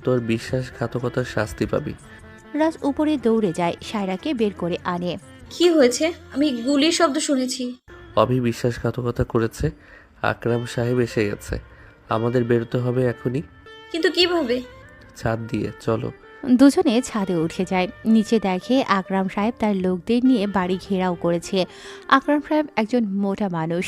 তোর বিশ্বাসঘাতকতার শাস্তি পাবি। রাজ উপরে দৌড়ে যায়, সায়রাকে বের করে আনে। কি হয়েছে? আমি গুলির শব্দ শুনেছি। অভি বিশ্বাসঘাতকতা করেছে। আকরাম সাহেব এসে গেছে, আমাদের বেরোতে হবে এখনই। কিন্তু কিভাবে? ছাদ দিয়ে চলো। দুজনে ছাদে উঠে যায়। নিচে দেখে আকরাম সাহেব তার লোকদের নিয়ে বাড়ি ঘেরাও করেছে। আকরাম সাহেব একজন মোটা মানুষ,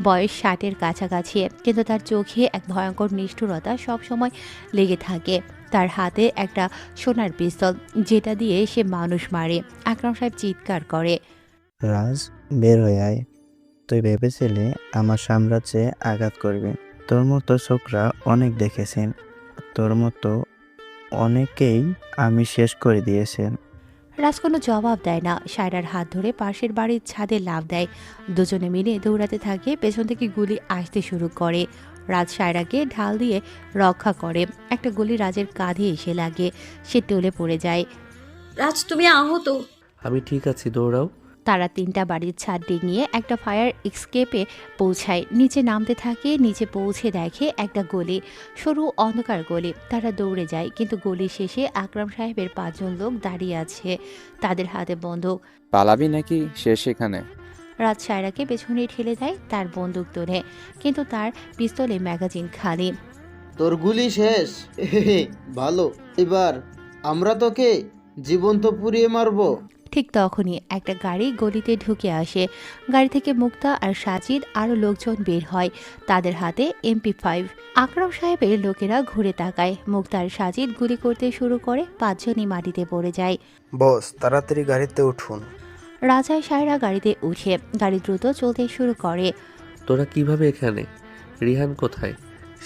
বয়স 60-এর কাছাকাছি, কিন্তু তার চোখে এক ভয়ঙ্কর নিষ্ঠুরতা সবসময় লেগে থাকে। তার হাতে একটা সোনার পিস্তল, যেটা দিয়ে সে মানুষ মারে। আকরাম সাহেব চিৎকার করে, রাজ, বের হয়ে আয়। তুই ভেবেছিলে আমার সাম্রাজ্যে আঘাত করবে? তোর মতো ছোকরা অনেক দেখেছেন, তোর মতো অনেকেই আমি শেষ করে দিয়েছেন। রাজ কোনো জবাব দেয় না। সায়রার হাত ধরে পাশের বাড়ির ছাদে লাফ দেয়। দুজনে মিলে দৌড়াতে থাকে। পেছন থেকে গুলি আসতে শুরু করে। রাজ সায়রাকে ঢাল দিয়ে রক্ষা করে। একটা গুলি রাজের কাঁধে এসে লাগে, সে টলে পড়ে যায়। রাজ, তুমি আহত? আমি ঠিক আছি, দৌড়াও। তারা 3টা বাড়ির ছাদ ডিঙিয়ে একটা ফায়ার এক্সকেপে পৌঁছায়। নিচে নামতে থাকে। নিচে পৌঁছে দেখে একটা গলি, সরু অন্ধকার গলি। তারা দৌড়ে যায়, কিন্তু গলি শেষে আকরাম সাহেবের 5 জন লোক দাঁড়িয়ে আছে, তাদের হাতে বন্দুক। পালাবি নাকি শেষ এখানে? রাজ সায়রাকে পেছনে ঠেলে দেয়, তার বন্দুক তোলে, কিন্তু তার পিস্তলে ম্যাগাজিন খালি। তোর গুলি শেষ? ভালো, এবার আমরা তোকে জীবন্ত পুড়িয়ে মারবো। ঠিক তখনই একটা গাড়ি গলিতে ঢুকে আসে। গাড়ি থেকে মুক্তা আর সাজিদ আরও লোকজন বের হয়, তাদের হাতে MP5। আকরাম সাহেবের লোকেরা ঘুরে তাকায়। মুক্তা আর সাজিদ গুলি করতে শুরু করে। 5 জনই মাটিতে পড়ে যায়। বস, তাড়াতাড়ি গাড়িতে উঠুন। রাজা সায়রা গাড়িতে উঠে গাড়ি দ্রুত চলতে শুরু করে। তোরা কিভাবে এখানে? রিহান কোথায়?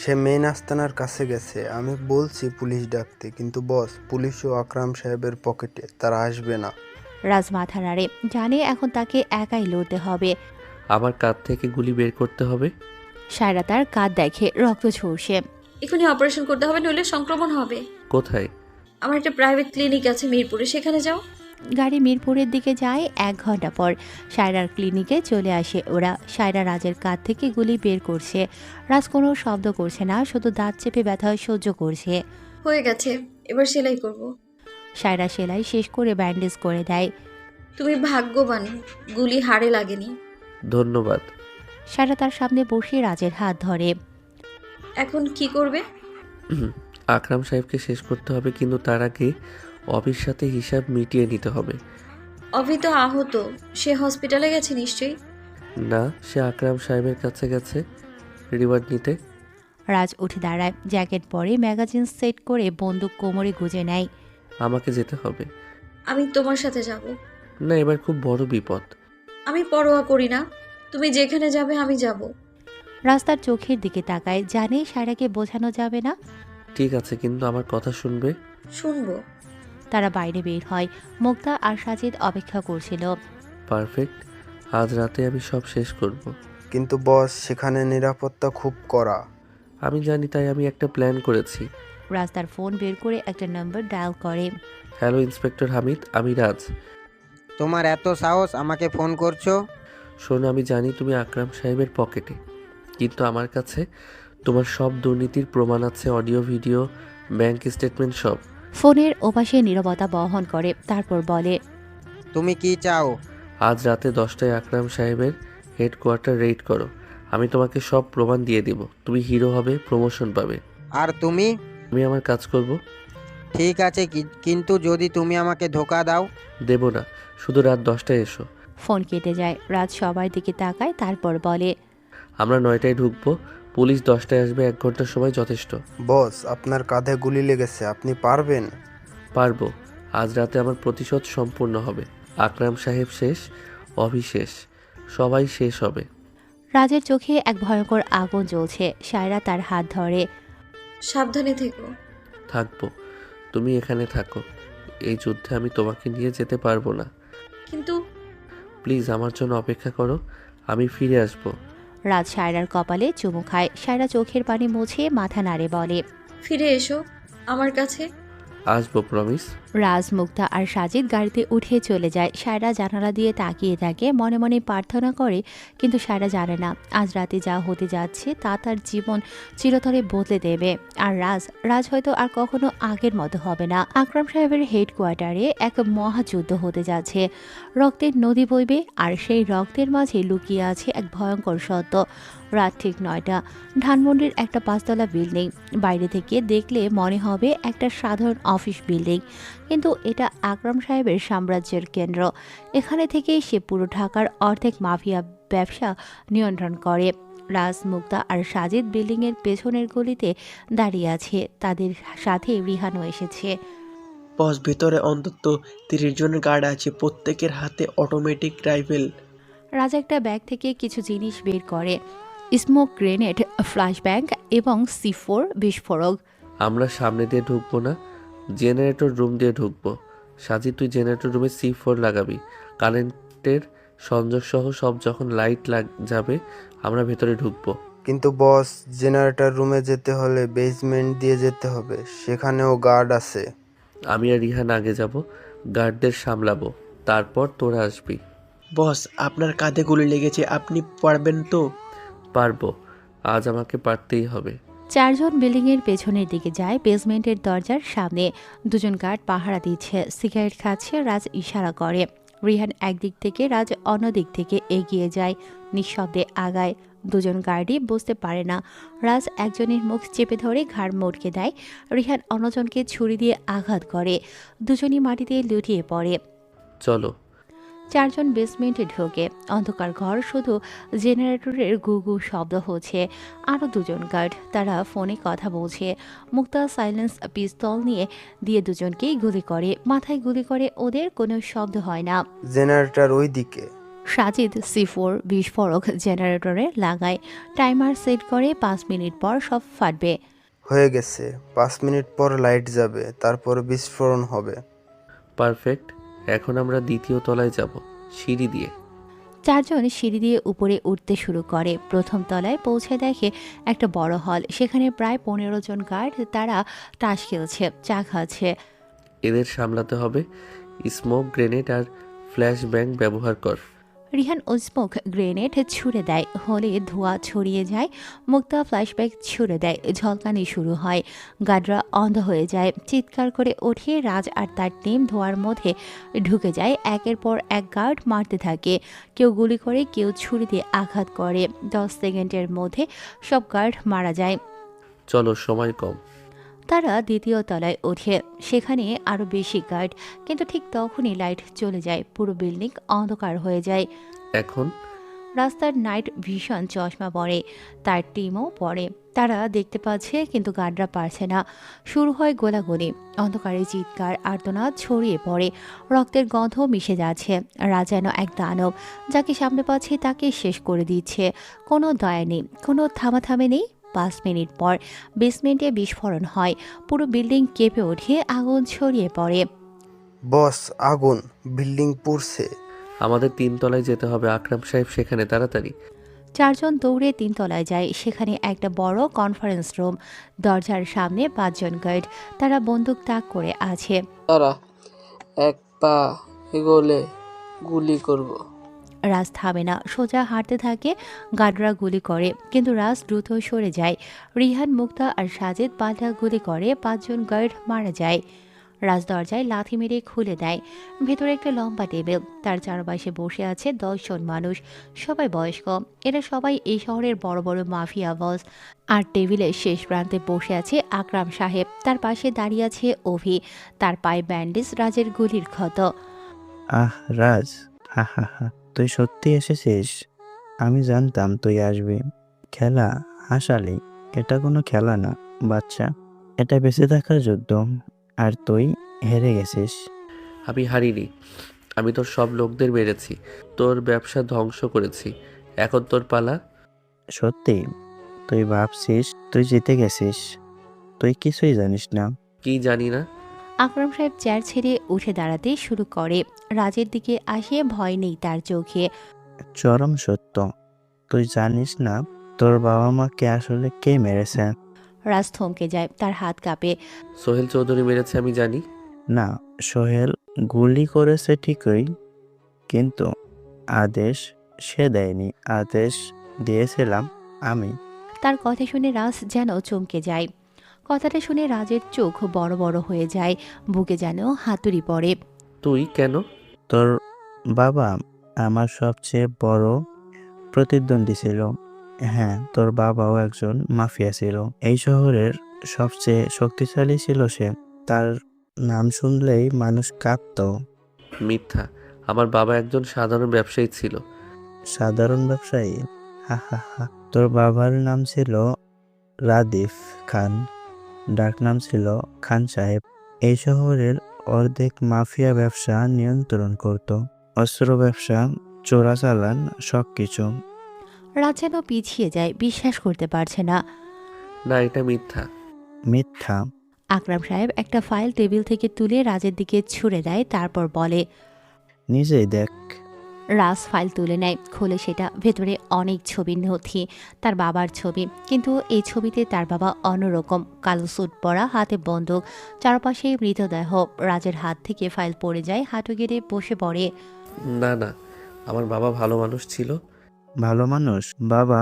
সে মেইন আস্তানার কাছে গেছে। আমি বলছি পুলিশ ডাকতে, কিন্তু বস, পুলিশও আকরাম সাহেবের পকেটে, তারা আসবে না। রাজ মাথা নাড়ে, জানে এখন তাকে একাই লড়তে হবে। আমার কাঁধ থেকে গুলি বের করতে হবে। সায়রা তার কাঁধ দেখে, রক্ত ঝরছে। এখনই অপারেশন করতে হবে, নইলে সংক্রমণ হবে। কোথায়? আমার একটা প্রাইভেট ক্লিনিক আছে মিরপুরে, সেখানে যাও। গাড়ি মিরপুরের দিকে যায়। 1 ঘন্টা পর সায়রার ক্লিনিকে চলে আসে ওরা। সায়রা রাজের কাঁধ থেকে গুলি বের করছে। রাজ কোনো শব্দ করছে না, শুধু দাঁত চেপে ব্যথা সহ্য করছে। হয়ে গেছে, এবার সেলাই করব। সায়রা সেলাই শেষ করে ব্যান্ডেজ করে দেয়। তুমি ভাগ্যবান, গুলি হাড়ে লাগেনি। ধন্যবাদ। সায়রা তার সামনে বসে রাজের হাত ধরে। এখন কি করবে? আকরাম সাহেবকে শেষ করতে হবে, কিন্তু তার আগে অফিস সাথে হিসাব মিটিয়ে নিতে হবে। অভি তো আহত, সে হসপিটালে গেছে নিশ্চয়ই। না, সে আকরাম সাহেবের কাছে গেছে রিওয়ার্ড নিতে। রাজ উঠে দাঁড়ায়, জ্যাকেট পরে, ম্যাগাজিন সেট করে বন্দুক কোমরে গুজে নেয়। আমাকে যেতে হবে। আমি তোমার সাথে যাব। না, এবার খুব বড় বিপদ। আমি পরোয়া করি না, তুমি যেখানে যাবে আমি যাব। রাস্তার চোখের দিকে তাকায়, জানে সায়রাকে বোঝানো যাবে না। ঠিক আছে, কিন্তু আমার কথা শুনবে। শুনবো। তারা বাইরে বের হয়। মুক্তা আর সাজিদ অপেক্ষা করছিল। পারফেক্ট, আজ রাতে আমি সব শেষ করব। কিন্তু বস, সেখানে নিরাপত্তা খুব কড়া। আমি জানি, তাই আমি একটা প্ল্যান করেছি। রাজ তার ফোন বের করে একটা নাম্বার ডায়াল করে। হ্যালো ইন্সপেক্টর হামিদ, আমি রাজ। তোমার এত সাহস, আমাকে ফোন করছো? শোনো, আমি জানি তুমি আকরাম সাহেবের পকেটে, কিন্তু আমার কাছে তোমার সব দুর্নীতির প্রমাণ আছে, অডিও, ভিডিও, ব্যাংক স্টেটমেন্ট সব। ফোনের ওপাশে নীরবতা বহন করে, তারপর বলে, তুমি কি চাও? আজ রাতে 10টায় আকরাম সাহেবের হেডকোয়ার্টার রেড করো। আমি তোমাকে সব প্রমাণ দিয়ে দিব। তুমি হিরো হবে, প্রমোশন পাবে। আর তুমি? আমি আমার কাজ করব। ঠিক আছে, কিন্তু যদি তুমি আমাকে ধোকা দাও? দেব না, শুধু রাত 10টায় এসো। ফোন কেটে যায়। রাজ সবার দিকে তাকায়, তারপর বলে, আমরা 9টায় ঢুকবো, পুলিশ 10টায় আসবে, 1 ঘন্টার সময় যথেষ্ট। বস, আপনার কাঁধে গুলি লেগেছে, আপনি পারবেন? পারবো। আজ রাতে আমার প্রতিশোধ সম্পূর্ণ হবে। আকরাম সাহেব শেষ, অভিশেষ, সবাই শেষ হবে। রাজের চোখে এক ভয়ঙ্কর আগুন জ্বলছে। সায়রা তার হাত ধরে। সাবধানে থেকো। থাকবো, তুমি এখানে থাকো। এই যুদ্ধে আমি তোমাকে নিয়ে যেতে পারবো না। কিন্তু প্লিজ আমার জন্য অপেক্ষা করো, আমি ফিরে আসবো। রাজ সায়রার কপালে চুমু খায়। সায়রা চোখের পানি মুছে মাথা নাড়ে, বলে, ফিরে এসো আমার কাছে। আসবো, প্রমিস। রাজ, মুক্তা আর সাজিদ গাড়িতে উঠে চলে যায়। সায়রা জানালা দিয়ে তাকিয়ে থাকে, মনে মনে প্রার্থনা করে, কিন্তু সায়রা জানে না আজ রাতে যা হতে যাচ্ছে তা তার জীবন চিরতরে বদলে দেবে। আর রাজ হয়তো আর কখনো আগের মতো হবে না। আকরাম সাহেবের হেডকোয়ার্টারে এক মহাযুদ্ধ হতে যাচ্ছে। রক্তের নদী বইবে, আর সেই রক্তের মাঝে লুকিয়ে আছে এক ভয়ঙ্কর সত্য। রাত ঠিক 9টা। ধানমন্ডির একটা 5তলা বিল্ডিং। বাইরে থেকে দেখলে মনে হবে একটা সাধারণ অফিস বিল্ডিং, কিন্তু এটা আকরাম সাহেবের সাম্রাজ্যের কেন্দ্র। এখানে থেকেই সে পুরো ঢাকার অর্ধেক মাফিয়া ব্যবসা নিয়ন্ত্রণ করে। রাজ, মুক্তা আর সাজিদ বিল্ডিংয়ের পেছনের গলিতে দাঁড়িয়ে আছে। তাদের সাথে রিহানও এসেছে। বস, ভেতরে অন্তত 30 জনের গার্ড আছে, প্রত্যেকের হাতে অটোমেটিক রাইফেল। রাজ একটা ব্যাগ থেকে কিছু জিনিস বের করে, স্মোক গ্রেনেড, ফ্ল্যাশ ব্যাং এবং C4 বিস্ফোরক। আমরা সামনে দিয়ে ঢুকবো না, জেনারেটর রুম দিয়ে ঢুকবো। সাজি, তুই জেনারেটর রুমে C4 লাগাবি। কারেন্টের সংযোগ সহ সব, যখন লাইট যাবে আমরা ভেতরে ঢুকবো। কিন্তু বস, জেনারেটর রুমে যেতে হলে বেসমেন্ট দিয়ে যেতে হবে, সেখানেও গার্ড আছে। আমি আর রিহান আগে যাব, গার্ডদের সামলাবো, তারপর তোরা আসবি। বস, আপনার কাঁধে গুলি লেগেছে, আপনি পারবেন তো? পারবো, আজ আমাকে পারতেই হবে। 4 জন বিল্ডিংয়ের পেছনের দিকে যায়। বেসমেন্টের দরজার সামনে 2 জন গার্ড পাহারা দিচ্ছে, সিগারেট খাচ্ছে। রাজ ইশারা করে। রিহান একদিক থেকে, রাজ অন্যদিক থেকে এগিয়ে যায়, নিঃশব্দে আগায়। 2 জন গার্ডই বুঝতে পারে না। রাজ একজনের মুখ চেপে ধরে ঘাড় মটকে দেয়। রিহান অন্যজনকে ছুরি দিয়ে আঘাত করে। 2জনই মাটিতে লুটিয়ে পড়ে। চলো। 4 জন বেসমেন্টে ঢোকে। অন্ধকার ঘর, শুধু জেনারেটরের গুগু শব্দ হচ্ছে। আরও 2 জন গার্ড, তারা ফোনে কথা বলছে। মুক্তা সাইলেন্স পিস্তল দিয়ে 2 জনকেই গুলি করে। মাথায় গুলি করে, ওদের কোনো শব্দ হয় না। জেনারেটর ওই দিকে। সাজিদ C4 বিস্ফোরক জেনারেটরে লাগায়। টাইমার সেট করে, 5 মিনিট পর সব ফাটবে। হয়ে গেছে, 5 মিনিট পর লাইট যাবে, তারপর বিস্ফোরণ হবে। পারফেক্ট, এখন আমরা 2য় তলায় যাব, সিঁড়ি দিয়ে। 4 জন সিঁড়ি দিয়ে উপরে উঠতে শুরু করে। 1ম তলায় পৌঁছে দেখে একটা বড় হল। সেখানে প্রায় 15 জন গার্ড, তারা তাস খেলছে, চা খাচ্ছে। এদের সামলাতে হবে, স্মোক গ্রেনেড আর ফ্ল্যাশ ব্যাং ব্যবহার কর। রিহান স্মোক গ্রেনেড ছুড়ে দেয়, হলে ধোঁয়া ছড়িয়ে যায়। মুক্তা ফ্ল্যাশব্যাক ছুড়ে দেয়, ঝলকানি শুরু হয়। গার্ডরা অন্ধ হয়ে যায়, চিৎকার করে ওঠে। রাজ আর তার টিম ধোঁয়ার মধ্যে ঢুকে যায়, একের পর এক গার্ড মারতে থাকে। কেউ গুলি করে, কেউ ছুরি দিয়ে আঘাত করে। 10 সেকেন্ডের মধ্যে সব গার্ড মারা যায়। চলো, সময় কম। তারা দ্বিতীয় তলায় ওঠে, সেখানে আরও বেশি গার্ড, কিন্তু ঠিক তখনই লাইট চলে যায়, পুরো বিল্ডিং অন্ধকার হয়ে যায়। এখন রাস্তার নাইট ভিশন চশমা পরে, তার টিমও পরে। তারা দেখতে পাচ্ছে কিন্তু গার্ডরা পারছে না। শুরু হয় গোলাগুলি, অন্ধকারে চিৎকার, আর্তনাদ ছড়িয়ে পড়ে, রক্তের গন্ধ মিশে যাচ্ছে। রাজ যেন এক দানব, যাকে সামনে পাচ্ছে তাকে শেষ করে দিচ্ছে। কোনো দয়া নেই, কোনো থামাথামে নেই। 5 মিনিট পর বেসমেন্টে বিস্ফোরণ হয়, পুরো বিল্ডিং কেঁপে ওঠে, আগুন ছড়িয়ে পড়ে। বস, আগুন, বিল্ডিং পুড়ছে। আমাদের 3 তলায় যেতে হবে। আকরাম সাহেব সেখানে, তাড়াতাড়ি। 4 জন দৌড়ে 3 তলায় যায়, সেখানে একটা বড় কনফারেন্স রুম। দরজার সামনে 5 জন গার্ড, তারা বন্দুক তাক করে আছে। তারা এক পা এগোলে গুলি করব। রাজ থামে না, সোজা হাঁটতে থাকে। গার্ডরা গুলি করে, কিন্তু রাজ দ্রুত সরে যায়। রিহান, মুক্তা আর সাজিদ পাল্টা গুলি করে, 5 জন গার্ড মারা যায়। রাজ দরজায় লাথি মেরে খুলে দেয়। ভেতরে একটা লম্বা টেবিল, তার চারপাশে বসে আছে 10 জন মানুষ, সবাই বয়স্ক। এরা সবাই এই শহরের বড় বড় মাফিয়া বস। আর টেবিলের শেষ প্রান্তে বসে আছে আকরাম সাহেব, তার পাশে দাঁড়িয়ে আছে অভি, তার পায়ে ব্যান্ডেজ, রাজের গুলির ক্ষত। আহ রাজ, হা হা হা, তুই সত্যি এসেছিস? আমি জানতাম তুই আসবি। খেলা হাসালি, এটা কোনো খেলা না বাচ্চা, এটা বেঁচে থাকার যুদ্ধ, আর তুই হেরে গেছিস। আমি হারিনি, আমি তোর সব লোকদের মেরেছি, তোর ব্যবসা ধ্বংস করেছি। এখন তোর পালা। সত্যি? তুই ভাবছিস তুই জিতে গেছিস? তুই কিছুই জানিস না। কি জানি না? আকরাম সাহেব চেয়ার ছেড়ে উঠে দাঁড়াতে শুরু করে। রাজের দিকে আসে, ভয় নেই তার চোখে। চরম সত্য, তুই জানিস না তোর বাবা মাকে আসলে কে মেরেছে? রাজ থমকে যায়, তার হাত কাঁপে। সোহেল চৌধুরী মেরেছে, আমি জানি। না, সোহেল গুলি করেছে ঠিকই, কিন্তু আদেশ সে দেয়নি, আদেশ দিয়েছিলাম আমি। তার কথা শুনে রাজ যেন চমকে যায়। কথাটা শুনে রাজের চোখ বড় বড় হয়ে যায়, বুকে যেন হাতুড়ি পড়ে। তুই কেন? তোর বাবা আমার সবচেয়ে বড় প্রতিদ্বন্দ্বী ছিল। হ্যাঁ, তোর বাবাও একজন মাফিয়া ছিল। এই শহরের সবচেয়ে শক্তিশালী ছিল সে। তার নাম শুনলেই মানুষ কাঁপত। মিথ্যা, আমার বাবা একজন সাধারণ ব্যবসায়ী ছিল। সাধারণ ব্যবসায়ী? হা হা হা। তোর বাবার নাম ছিল রাদিফ খান, ডাক নাম ছিল খান সাহেব। এই শহরের অর্ধেক মাফিয়া ব্যবসা নিয়ন্ত্রণ করত, অস্ত্র ব্যবসা, চোরাচালান, সবকিছু। রাজ যেন পিছিয়ে যায়, বিশ্বাস করতে পারছে না। না, এটা মিথ্যা। মিথ্যা? আকরাম সাহেব একটা ফাইল টেবিল থেকে তুলে রাজের দিকে ছুড়ে দেয়, তারপর বলে, নিজেই দেখ। রাজ ফাইল তুলে নেয়, খোলে সেটা। ভেতরে অনেক ছবির নথি, তার বাবার ছবি, কিন্তু এই ছবিতে তার বাবা অন্যরকম, কালো স্যুট পরা, হাতে বন্দুক, চারপাশে মৃতদেহ। রাজের হাত থেকে ফাইল পড়ে যায়, হাঁটু গেড়ে বসে পড়ে। না না, আমার বাবা ভালো মানুষ ছিল। ভালো মানুষ? বাবা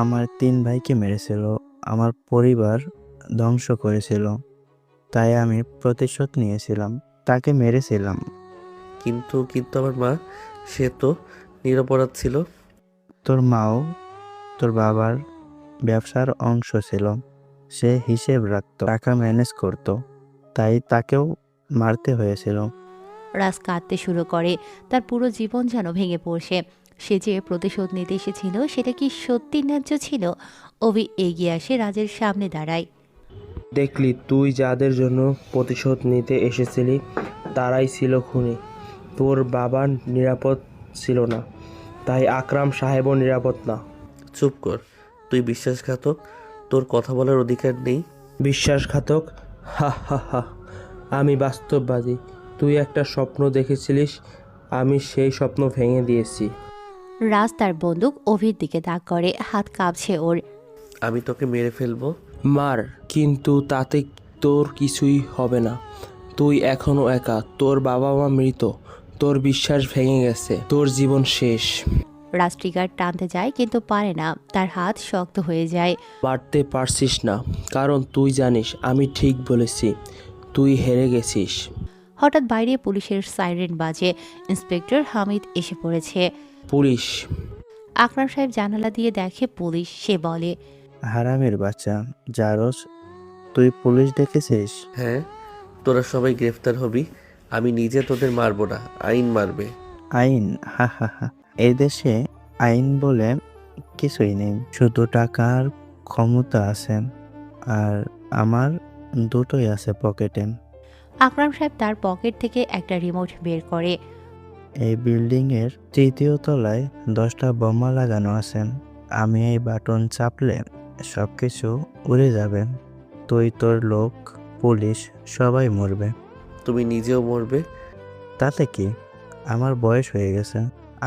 আমার 3 ভাইকে মেরেছিল, আমার পরিবার ধ্বংস করেছিল, তাই আমি প্রতিশোধ নিয়েছিলাম, তাকে মেরেছিলাম। কিন্তু কিন্তু আমার মা, সে তো নিরপরাধ ছিল। তোর মাও তোর বাবার ব্যবসার অংশ ছিল, সে হিসেব রাখত, টাকা ম্যানেজ করত, তাই তাকেও মারতে হয়েছিল। রাজ কাঁদতে শুরু করে, তার পুরো জীবন যেন ভেঙে পড়ছে। সে যে প্রতিশোধ নিতে এসেছিল সেটা কি সত্যি ন্যায্য ছিল? অভি এগিয়ে আসে, রাজের সামনে দাঁড়ায়। দেখলি, তুই যাদের জন্য প্রতিশোধ নিতে এসেছিলি তারাই ছিল খুনি। তোর বাবা নিরাপদ ছিল না, তাই আকরাম সাহেবও নিরাপদ না। চুপ কর, তুই বিশ্বাসঘাতক, তোর কথা বলার অধিকার নেই। বিশ্বাসঘাতক? হা হা হা, আমি বাস্তববাদী। তুই একটা স্বপ্ন দেখেছিলিস, আমি সেই স্বপ্ন ভেঙে দিয়েছি। রাজ তার বন্দুক অভির দিকে তাক করে, হাত কাঁপছে ওর। আমি তোকে মেরে ফেলবো। মার, কিন্তু তাতে তোর কিছুই হবে না। তুই এখনো একা, তোর বাবা মা মৃত, তোর বিশ্বাস ভেঙে গেছে, তোর জীবন শেষ। রাজ ট্রিগার টানতে যায় কিন্তু পারে না, তার হাত শক্ত হয়ে যায়। পারতে পারছিস না, কারণ তুই জানিস আমি ঠিক বলেছি, তুই হেরে গেছিস। হঠাৎ বাইরে পুলিশের সাইরেন বাজে। ইন্সপেক্টর হামিদ এসে পড়েছে। পুলিশ। আকরাম সাহেব জানালা দিয়ে দেখে পুলিশ। সে বলে, হারামের বাচ্চা জারস, তুই পুলিশ দেখেছিস? হ্যাঁ, তোরা সবাই গ্রেফতার হবি। আমি নিজে তোদের মারবো না, আইন মারবে। আইন? হা হা হা। এই দেশে আইন বলে কিছুই নেই, শুধু টাকার ক্ষমতা আছে, আর আমার দুটোই আছে পকেটে। আকরাম সাহেব তার পকেট থেকে একটা রিমোট বের করে। এই বিল্ডিং এর ৩য় তলায় 10টা বোমা লাগানো আছে, আমি এই বাটন চাপলে সবকিছু উড়ে যাবে, তুই, তোর লোক, পুলিশ সবাই মরবে। তুমি নিজেও মরবে। তাতে কি, আমার বয়স হয়ে গেছে,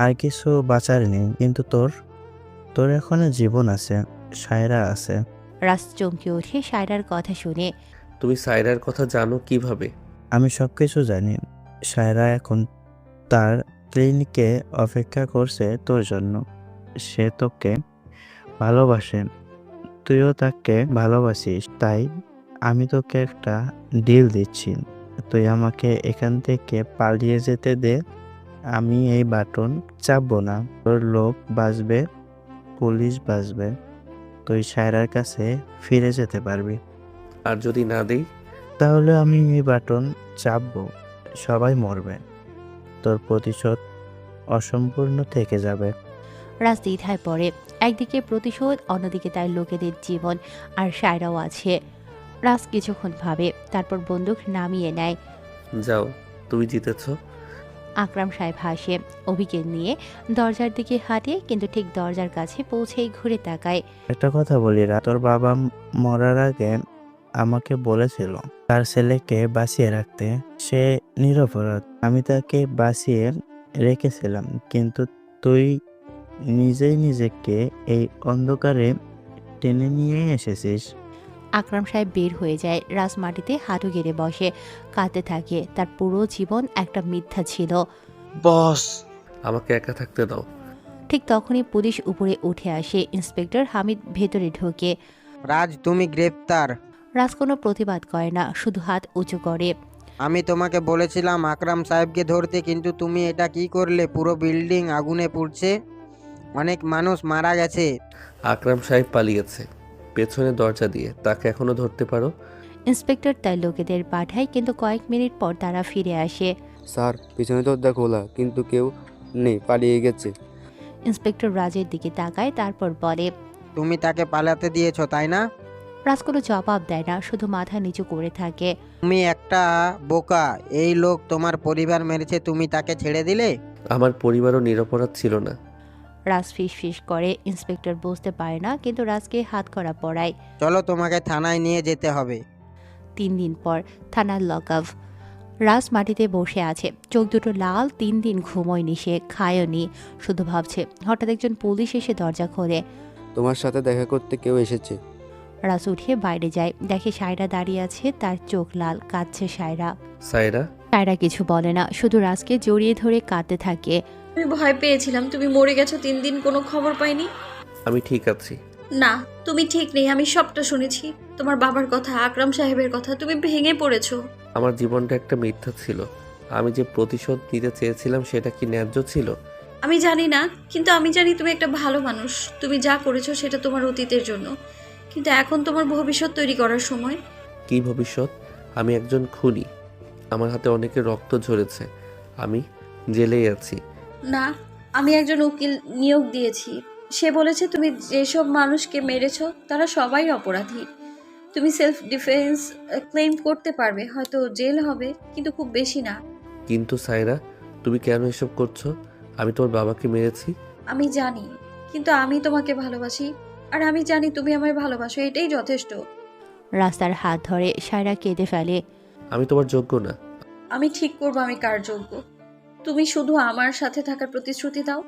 আর কিছু বাঁচার নেই, কিন্তু তোর এখনো জীবন আছে, সায়রা আছে। রাজ চমকে ওঠে সায়রার কথা শুনে। তুমি সায়রার কথা জানো কিভাবে? আমি সবকিছু জানি। সায়রা এখন তার ক্লিনিকে অপেক্ষা করছে তোর জন্য। সে তোকে ভালোবাসে, তুইও তাকে ভালোবাসিস, তাই আমি তোকে একটা ডিল দিচ্ছি, তুই আমাকে এখান থেকে পালিয়ে যেতে দে, আমি এই বাটন চাপবো না, তোর লোক বাঁচবে, পুলিশ বাঁচবে, তুই সায়রার কাছে ফিরে যেতে পারবি। আর যদি না দেই? তাহলে আমি এই বাটন চাপবো, সবাই মরবে, তোর প্রতিশোধ অসম্পূর্ণ থেকে যাবে। রাজ দ্বিধায় পড়ে। একদিকে প্রতিশোধ, অন্যদিকে তার লোকেদের জীবন, আর সায়রাও আছে। রাজ কিছুক্ষণ ভাবে, তারপর বন্দুক নামিয়ে নেয়। যাও, তুমি জিতেছ। আকরাম সাহেব হাসে। অভিকে নিয়ে দরজার দিকে হাঁটে, কিন্তু ঠিক দরজার কাছে পৌঁছেই ঘুরে তাকায়। একটা কথা বলি, তোর বাবা মরার আগে আমাকে বলেছিল তার ছেলেকে বাঁচিয়ে রাখতে, সে নিরপরাধ, আমি তাকে বাঁচিয়ে রেখেছিলাম, কিন্তু তুই নিজেই নিজেকে এই অন্ধকারে টেনে নিয়ে এসেছিস। আকরাম সাহেব বের হয়ে যায়। রাজ মাটিতে হাঁটু গেড়ে বসে, কাঁদতে থাকে। তার পুরো জীবন একটা মিথ্যা ছিল। বস, আমাকে একা থাকতে দাও। ঠিক তখনই পুলিশ উপরে উঠে আসে। ইন্সপেক্টর হামিদ ভেতরে ঢোকে। রাজ, তুমি গ্রেপ্তার। রাজ কোনো প্রতিবাদ করে না, শুধু হাত উঁচু করে। আমি তোমাকে বলেছিলাম আকরাম সাহেবকে ধরতে, কিন্তু তুমি এটা কি করলে? পুরো বিল্ডিং আগুনে পুড়ছে, অনেক মানুষ মারা গেছে। আকরাম সাহেব পালিয়েছে পেছনে দরজা দিয়ে, তাকে এখনো ধরতে পারো। ইন্সপেক্টর তার লোকেদের পাঠায়, কিন্তু কয়েক মিনিট পর তারা ফিরে আসে। স্যার, পিছনে দরজা খোলা, কিন্তু কেউ নেই, পালিয়ে গেছে। ইন্সপেক্টর রাজের দিকে তাকায়, তারপর বলে, তুমি তাকে পালাতে দিয়েছো, তাই না? রাজ কোনো জবাব দেয় না, শুধু মাথা নিচু করে থাকে। তুমি একটা বোকা, এই লোক তোমার পরিবার মেরেছে, তুমি তাকে ছেড়ে দিলে? আমার পরিবারও নিরপরাধ ছিল না। রাজ ফিস ফিস করে। ইন্সপেক্টর বুঝতে পারে না, কিন্তু রাজকে হাত করা পড়ায়। চলো, তোমাকে থানায় নিয়ে যেতে হবে। 3 দিন পর থানার লকআপ। রাজ মাটিতে বসে আছে, চোখ দুটো লাল। 3 দিন ঘুমোয়নি সে, খায়নি, শুধু ভাবছে। হঠাৎ একজন পুলিশ এসে দরজা খোলে। তোমার সাথে দেখা করতে কেউ এসেছে। রাজ উঠে বাইরে যায়, দেখে সায়রা দাঁড়িয়ে আছে, তার চোখ লাল, কাঁদছে সায়রা। সায়রা কিছু বলে না, শুধু রাজকে জড়িয়ে ধরে কাঁদতে থাকে। আমি ভয় পেয়েছিলাম, তুমি মরে গেছো, 3 দিন কোনো খবর পাইনি। আমি ঠিক আছি। না, তুমি ঠিক নেই, আমি সবটা শুনেছি। তোমার বাবার কথা, আকরাম সাহেবের কথা, তুমি ভেঙে পড়েছো। আমার জীবনটা একটা মিথ্যা ছিল। আমি যে প্রতিশোধ নিতে চেয়েছিলাম সেটা কি ন্যায্য ছিল? আমি জানি না, কিন্তু আমি জানি তুমি একটা ভালো মানুষ। তুমি যা করেছো সেটা তোমার অতীতের জন্য, কিন্তু এখন তোমার ভবিষ্যৎ তৈরি করার সময়। কি ভবিষ্যৎ? আমি একজন খুনি, আমার হাতে অনেকের রক্ত ঝরেছে, আমি জেলেই আছি। না, আমি একজন উকিল নিয়োগ দিয়েছি। সে বলেছে তুমি যেসব মানুষকে মেরেছো তারা সবাই অপরাধী। তুমি সেলফ ডিফেন্স ক্লেম করতে পারবে, হয়তো জেল হবে, কিন্তু খুব বেশি না। কিন্তু সায়রা, তুমি কেন এসব করছো? আমি তোমার বাবাকে মেরেছি। আমি জানি, কিন্তু আমি তোমাকে ভালোবাসি, আর আমি জানি তুমি আমায় ভালোবাসো, এটাই যথেষ্ট। রাস্তার হাত ধরে সায়রা কেঁদে ফেলে। আমি তোমার যোগ্য না। আমি ঠিক করবো আমি কার যোগ্য। তুমি শুধু আমার সাথে থাকার প্রতিশ্রুতি দাও।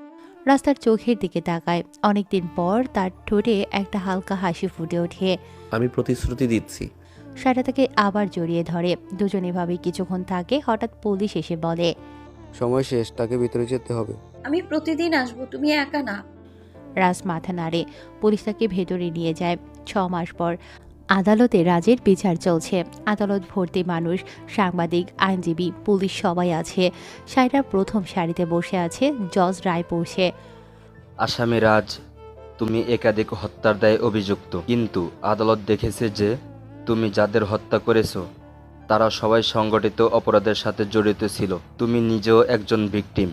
রাস্তার চোখের দিকে তাকায়। অনেকদিন পর তার ঠোঁটে একটা হালকা হাসি ফুটে ওঠে। আমি প্রতিশ্রুতি দিচ্ছি। সায়রা তাকে আবার জড়িয়ে ধরে। দুজন এভাবে কিছুক্ষণ থাকে, হঠাৎ পুলিশ এসে বলে, সময় শেষ, তাকে ভিতরে যেতে হবে। আমি প্রতিদিন আসবো, তুমি একা না। রাজ মাথা নাড়ে। পুলিশ তাকে ভেতরে নিয়ে যায়। 6 মাস পর আদালতে রাজের বিচার চলছে। আদালত ভর্তি মানুষ, সাংবাদিক, আইনজীবী, পুলিশ সবাই আছে। সায়রা প্রথম সারিতে বসে আছে, জজ রায় পড়ছে। আসামি রাজ, তুমি একাধিক হত্যার দায়ে অভিযুক্ত, কিন্তু আদালত দেখেছে যে তুমি যাদের হত্যা করেছো তারা সবাই সংগঠিত অপরাধের সাথে জড়িত ছিল। তুমি নিজেও একজন ভিকটিম,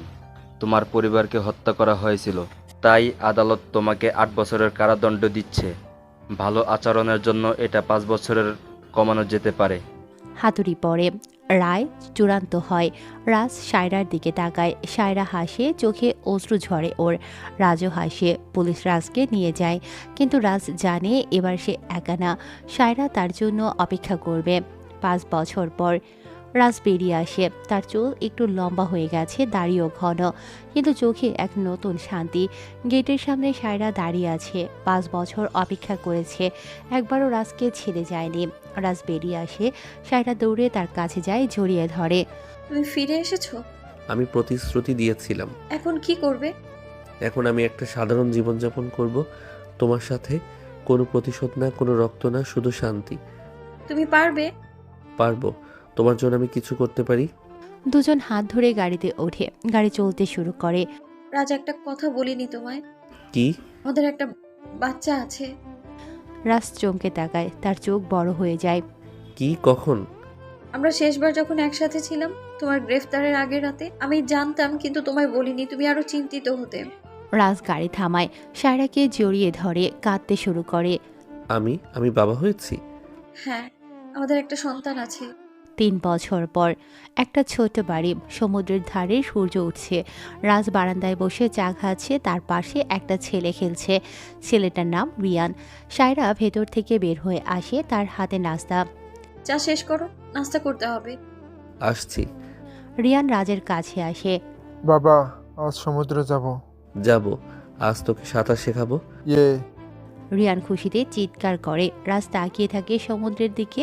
তোমার পরিবারকে হত্যা করা হয়েছিল। তাই আদালত তোমাকে 8 বছরের কারাদণ্ড দিচ্ছে। ভালো আচরণের জন্য এটা 5 বছরের কমানো যেতে পারে। হাতুড়ি পড়ে, রায় চূড়ান্ত হয়। রাজ সায়রার দিকে তাকায়। সায়রা হাসে, চোখে অশ্রু ঝরে ওর। রাজও হাসে। পুলিশ রাজকে নিয়ে যায়, কিন্তু রাজ জানে এবার সে একা না। সায়রা তার জন্য অপেক্ষা করবে। 5 বছর পর রাজ বেরিয়ে আসে। তার চুল একটু লম্বা হয়ে গেছে, দাড়িও ঘন, কিন্তু চোখে এক নতুন শান্তি। গেটের সামনে সায়রা দাঁড়িয়ে আছে। 5 বছর অপেক্ষা করেছে, একবারও রাজকে ছেড়ে যায়নি। রাজ বেরিয়ে আসে। সায়রা দৌড়ে তার কাছে যায়, জড়িয়ে ধরে। তুমি ফিরে এসেছো? আমি প্রতিশ্রুতি দিয়েছিলাম। এখন কি করবে? এখন আমি একটা সাধারণ জীবনযাপন করব তোমার সাথে। কোনো প্রতিশোধ না, কোনো রক্ত না, শুধু শান্তি। তুমি পারবে? পারবো। তোমার জন্য আমি কিছু করতে পারি। দুজন হাত ধরে গাড়িতে ওঠে। গাড়ি চলতে শুরু করে। রাজা, একটা কথা বলিনি তোমায়? কি? আমাদের একটা বাচ্চা আছে। রাজ চমকে তাকায়, তার চোখ বড় হয়ে যায়। কি? কখন? আমরা শেষবার যখন একসাথে ছিলাম, তোমার গ্রেফতারের আগের রাতে। আমি জানতাম, কিন্তু তোমায় বলিনি, তুমি আরো চিন্তিত হতে। রাজ গাড়ি থামায়, সায়রাকে জড়িয়ে ধরে, কাঁদতে শুরু করে। আমি বাবা হয়েছি। হ্যাঁ, আমাদের একটা সন্তান আছে। 3 বছর পর একটা ছোট বাড়ি, সমুদ্রের ধারে, সূর্য উঠছে। রাজ বারান্দায় বসে চা খাচ্ছে, তার পাশে একটা ছেলে খেলছে। ছেলেটার নাম রিয়ান। সায়রা ভেতর থেকে বের হয়ে আসে, তার হাতে নাস্তা। চা শেষ করো, নাস্তা করতে হবে। আসছি। রিয়ান রাজের কাছে আসে। বাবা, আজ সমুদ্রে যাব। যাব। আজ তোকে সাঁতার শেখাবো। রিয়ান খুশিতে চিৎকার করে। রাজ তাকিয়ে থাকে সমুদ্রের দিকে।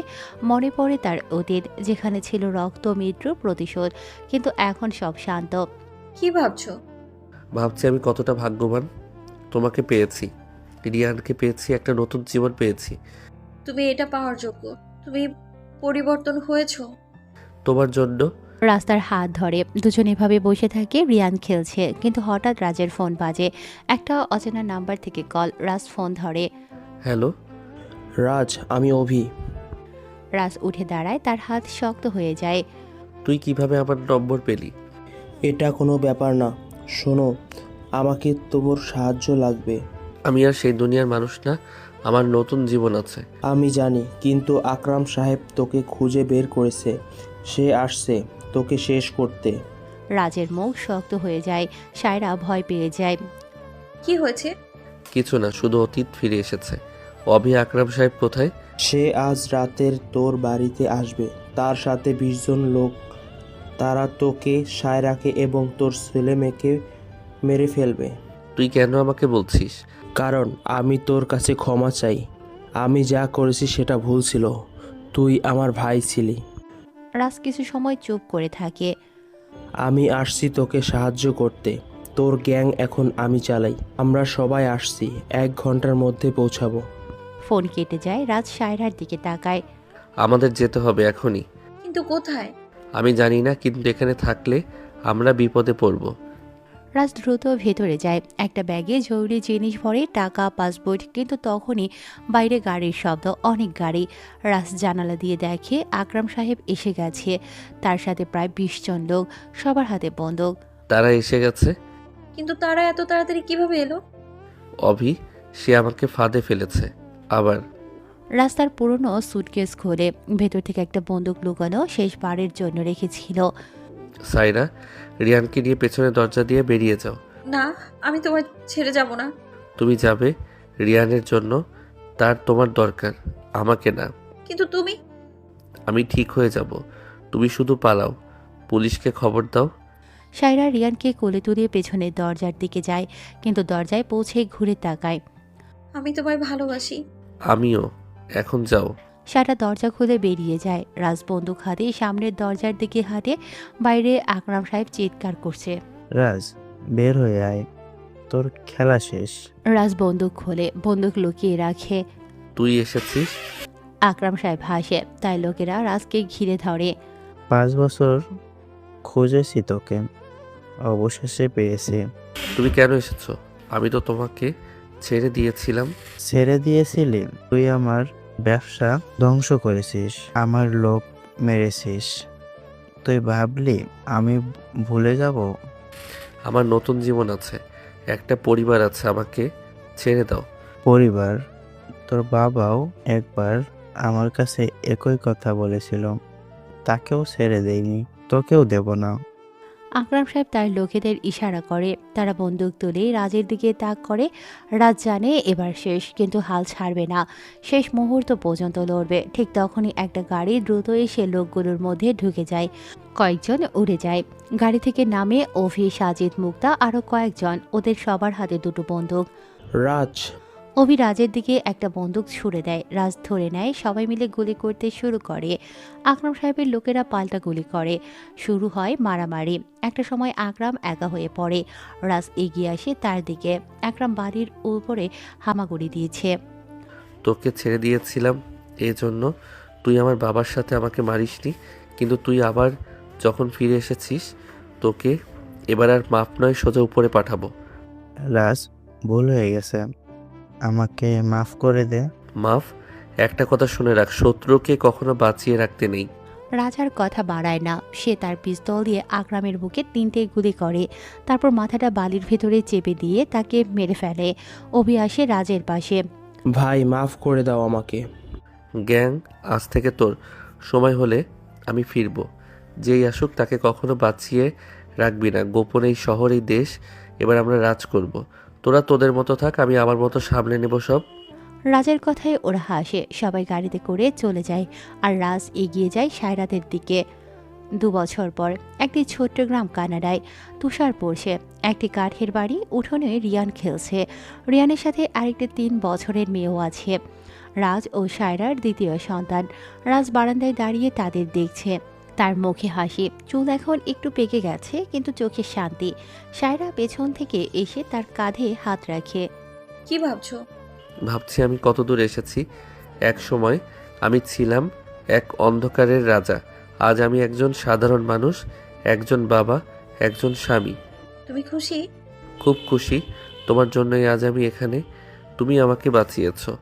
মনে পড়ে তার অতীত, যেখানে ছিল রক্ত, মৃত্যু, প্রতিশোধ, কিন্তু এখন সব শান্ত। কি ভাবছো? ভাবছি আমি কতটা ভাগ্যবান। তোমাকে পেয়েছি, রিয়ানকে পেয়েছি, একটা নতুন জীবন পেয়েছি। তুমি এটা পাওয়ার যোগ্য। তুমি পরিবর্তন হয়েছো। তোমার জন্য। রাস্তার হাত ধরে দুজন এভাবে বসে থাকে। রিয়ান খেলছে, কিন্তু হঠাৎ রাজের ফোন বাজে। একটা অচেনা নাম্বার থেকে কল। রাজ ফোন ধরে। হ্যালো রাজ, আমি অভি। রাজ উঠে দাঁড়ায়, তার হাত শক্ত হয়ে যায়। তুই কিভাবে আমার নম্বর পেলি? এটা কোনো ব্যাপার না। শোনো, আমাকে তোমার সাহায্য লাগবে। আমি আর সেই দুনিয়ার মানুষ না, আমার নতুন জীবন আছে। আমি জানি, কিন্তু আকরাম সাহেব তোকে খুঁজে বের করেছে। সে আসছে তোকে শেষ করতে। রাজের মুখ শক্ত হয়ে যায়। সায়রা ভয় পেয়ে যায়। কি হয়েছে? কিছু না, শুধু অতীত ফিরে এসেছে। অভি আকরাম সাহেব কোথায়? সে আজ রাতের তোর বাড়িতে আসবে, তার সাথে 20 জন লোক। তারা তোকে, সায়রাকে এবং তোর ছেলে মেয়েকে মেরে ফেলবে। তুই কেন আমাকে বলছিস? কারণ আমি তোর কাছে ক্ষমা চাই। আমি যা করেছি সেটা ভুল ছিল। তুই আমার ভাই ছিলি। রাজ কিছু সময় চুপ করে থাকে। আমি আসছি তোকে সাহায্য করতে। তোর গ্যাং এখন আমি চালাই। আমরা সবাই আসছি, 1 ঘন্টার মধ্যে পৌঁছাবো। ফোন কেটে যায়। রাজ সায়রার দিকে তাকায়। আমাদের যেতে হবে এখনই। কিন্তু কোথায়? আমি জানি না, কিন্তু এখানে থাকলে আমরা বিপদে পড়ব। রাজ দ্রুত ভেতরে যায়। একটা ব্যাগে জরুরি জিনিস ভরে, টাকা, পাসপোর্ট, কিন্তু তখনই বাইরে গাড়ির শব্দ, অনেক গাড়ি। রাজ জানালা দিয়ে দেখে আকরাম সাহেব এসে গেছে। তার সাথে প্রায় 20 জন লোক, সবার হাতে বন্দুক। তারা এসে গেছে? কিন্তু তারা এত তাড়াতাড়ি কিভাবে এলো? অভি, সে আমাকে ফাঁদে ফেলেছে। আবার রাস্তার পুরনো সুটকেস খোলে। ভেতর থেকে একটা বন্দুক লুকানো, শেষবারের জন্য রেখেছিল। সাইরা, রিয়ানকে নিয়ে পেছনে দরজা দিয়ে বেরিয়ে যাও। না, আমি তোমার ছেড়ে যাব না। তুমি যাবে রিয়ানের জন্য, তার তোমার দরকার, আমাকে না। কিন্তু তুমি। আমি ঠিক হয়ে যাব, তুমি শুধু পালাও। পুলিশকে খবর দাও। সায়রা রিয়ানকে কোলে তুলে পেছনের দরজার দিকে যায়, কিন্তু দরজায় পৌঁছে ঘুরে তাকায়। আমি তোমায় ভালোবাসি। আমিও। এখন যাও। সারা দরজা খুলে বেরিয়ে যায়। রাজ বন্দুক হাতে সামনের দরজার দিকে হাঁটে। বাইরে আকরাম সাহেব চিৎকার করছে, রাজ বের হয়ে আয়, তোর খেলা শেষ। রাজ বন্দুক খোলে, বন্দুক লুকিয়ে রাখে। তুই এসেছিস? আকরাম সাহেব হাসে। তাই লোকেরা রাজকে ঘিরে ধরে। 5 বছর খুঁজেছি তোকে, অবশেষে পেয়েছি। তুমি কেন এসেছো? আমি তো তোমাকে ছেড়ে দিয়েছিলাম। ছেড়ে দিয়েছিলি? তুই আমার ব্যবসা ধ্বংস করেছিস, আমার লোক মেরেছিস। তুই ভাবলি আমি ভুলে যাব? আমার নতুন জীবন আছে, একটা পরিবার আছে, আমাকে ছেড়ে দাও। পরিবার? তোর বাবাও একবার আমার কাছে একই কথা বলেছিল, তাকেও ছেড়ে দেইনি, তোকেও দেব না। আকরাম সাহেব তার লোকেদের ইশারা করে। তারা বন্দুক তুলে রাজের দিকে তাক করে। রাজ জানে এবার শেষ, কিন্তু হাল ছাড়বে না, শেষ মুহূর্ত পর্যন্ত লড়বে। ঠিক তখনই একটা গাড়ি দ্রুত এসে লোকগুলোর মধ্যে ঢুকে যায়। কয়েকজন উড়ে যায়। গাড়ি থেকে নামে অভি, সাজিদ, মুক্তা আরও কয়েকজন। ওদের সবার হাতে দুটো বন্দুক। রাজ, অভি রাজের দিকে একটা বন্দুক ছুড়ে দেয়। রাজ ধরে নেয়। সবাই মিলে গুলি করতে শুরু করে। আকরাম সাহেবের লোকেরা পাল্টা গুলি করে। শুরু হয় মারামারি। একটা সময় আকরাম একা হয়ে পড়ে। রাজ এগিয়ে আসে তার দিকে। আকরাম বাড়ির উপরে হামাগুড়ি দিয়েছে। তোকে ছেড়ে দিয়েছিলাম এই জন্য তুই আমার বাবার সাথে আমাকে মারিসনি, কিন্তু তুই আবার যখন ফিরে এসেছিস তোকে এবার আর মাপ নয়, সোজা উপরে পাঠাবো। রাজ, ভুল হয়ে গেছে, আমাকে মাফ করে দে। মাফ? একটা কথা শুনে রাখ, শত্রুকে কখনো বাঁচিয়ে রাখতে নেই। রাজার কথা বাড়ায় না। সে তার পিস্তল দিয়ে আকরামের বুকে 3টে গুলি করে। তারপর মাথাটা বালির ভেতরে চেপে দিয়ে তাকে মেরে ফেলে। অভি আসে রাজের পাশে। ভাই মাফ করে দাও আমাকে। গ্যাং, আজ থেকে তোর সময় হলে আমি ফিরবো। যেই আসুক তাকে কখনো বাঁচিয়ে রাখবি না। গোপন এই শহর, এই দেশ, এবার আমরা রাজ করব। তোরা তোদের মতো থাক, আমি আমার মতো সামলে নেব সব। রাজের কথায় ওরা হাসে। সবাই গাড়িতে করে চলে যায়। আর রাজ এগিয়ে যায় সায়রাতের দিকে। 2 বছর পর একটি ছোট্ট গ্রাম কানাডায়। তুষার পড়ছে। একটি কাঠের বাড়ি, উঠোনে রিয়ান খেলছে। রিয়ানের সাথে আরেকটি 3 বছরের মেয়েও আছে। রাজ ও সায়রার দ্বিতীয় সন্তান। রাজ বারান্দায় দাঁড়িয়ে তাদের দেখছে। তার মুখে হাসি, চুল এখন একটু পেকে গেছে, কিন্তু চোখে শান্তি। সায়রা পেছন থেকে এসে তার কাঁধে হাত রাখে। কি ভাবছো? ভাবছি আমি কত দূর এসেছি। এক সময় আমি ছিলাম এক অন্ধকারের রাজা, আজ আমি একজন সাধারণ মানুষ, একজন বাবা, একজন স্বামী। তুমি খুশি? খুব খুশি। তোমার জন্যই আজ আমি এখানে, তুমি আমাকে বাঁচিয়েছো।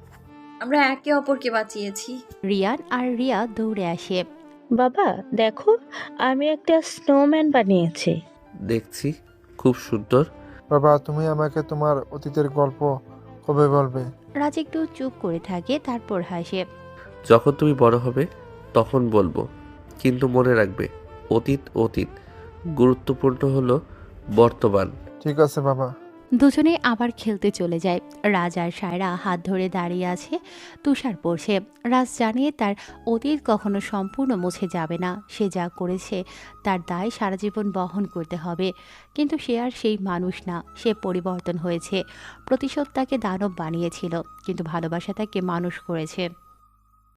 আমরা একে অপরকে বাঁচিয়েছি। রিয়ান আর রিয়া দৌড়ে আসে। বাবা দেখো, আমি একটা স্নোম্যান বানিয়েছি। দেখছি, খুব সুন্দর। বাবা, তুমি আমাকে তোমার অতীতের গল্প কবে বলবে? রাজ একটু চুপ করে থাকে, তারপর হাসে। যখন তুমি বড় হবে তখন বলবো, কিন্তু মনে রাখবে অতীত অতীত, গুরুত্বপূর্ণ হলো বর্তমান। ঠিক আছে বাবা। দুজনে আবার খেলতে চলে যায়। রাজ আর সায়রা হাত ধরে দাঁড়িয়ে আছে। তুষার পড়ছে। রাজ জানিয়ে তার অতীত কখনো সম্পূর্ণ মুছে যাবে না। সে যা করেছে তার দায় সারা জীবন বহন করতে হবে। কিন্তু সে আর সেই মানুষ না, সে পরিবর্তন হয়েছে। প্রতিশোধ তাকে দানব বানিয়েছিল, কিন্তু ভালোবাসা তাকে মানুষ করেছে।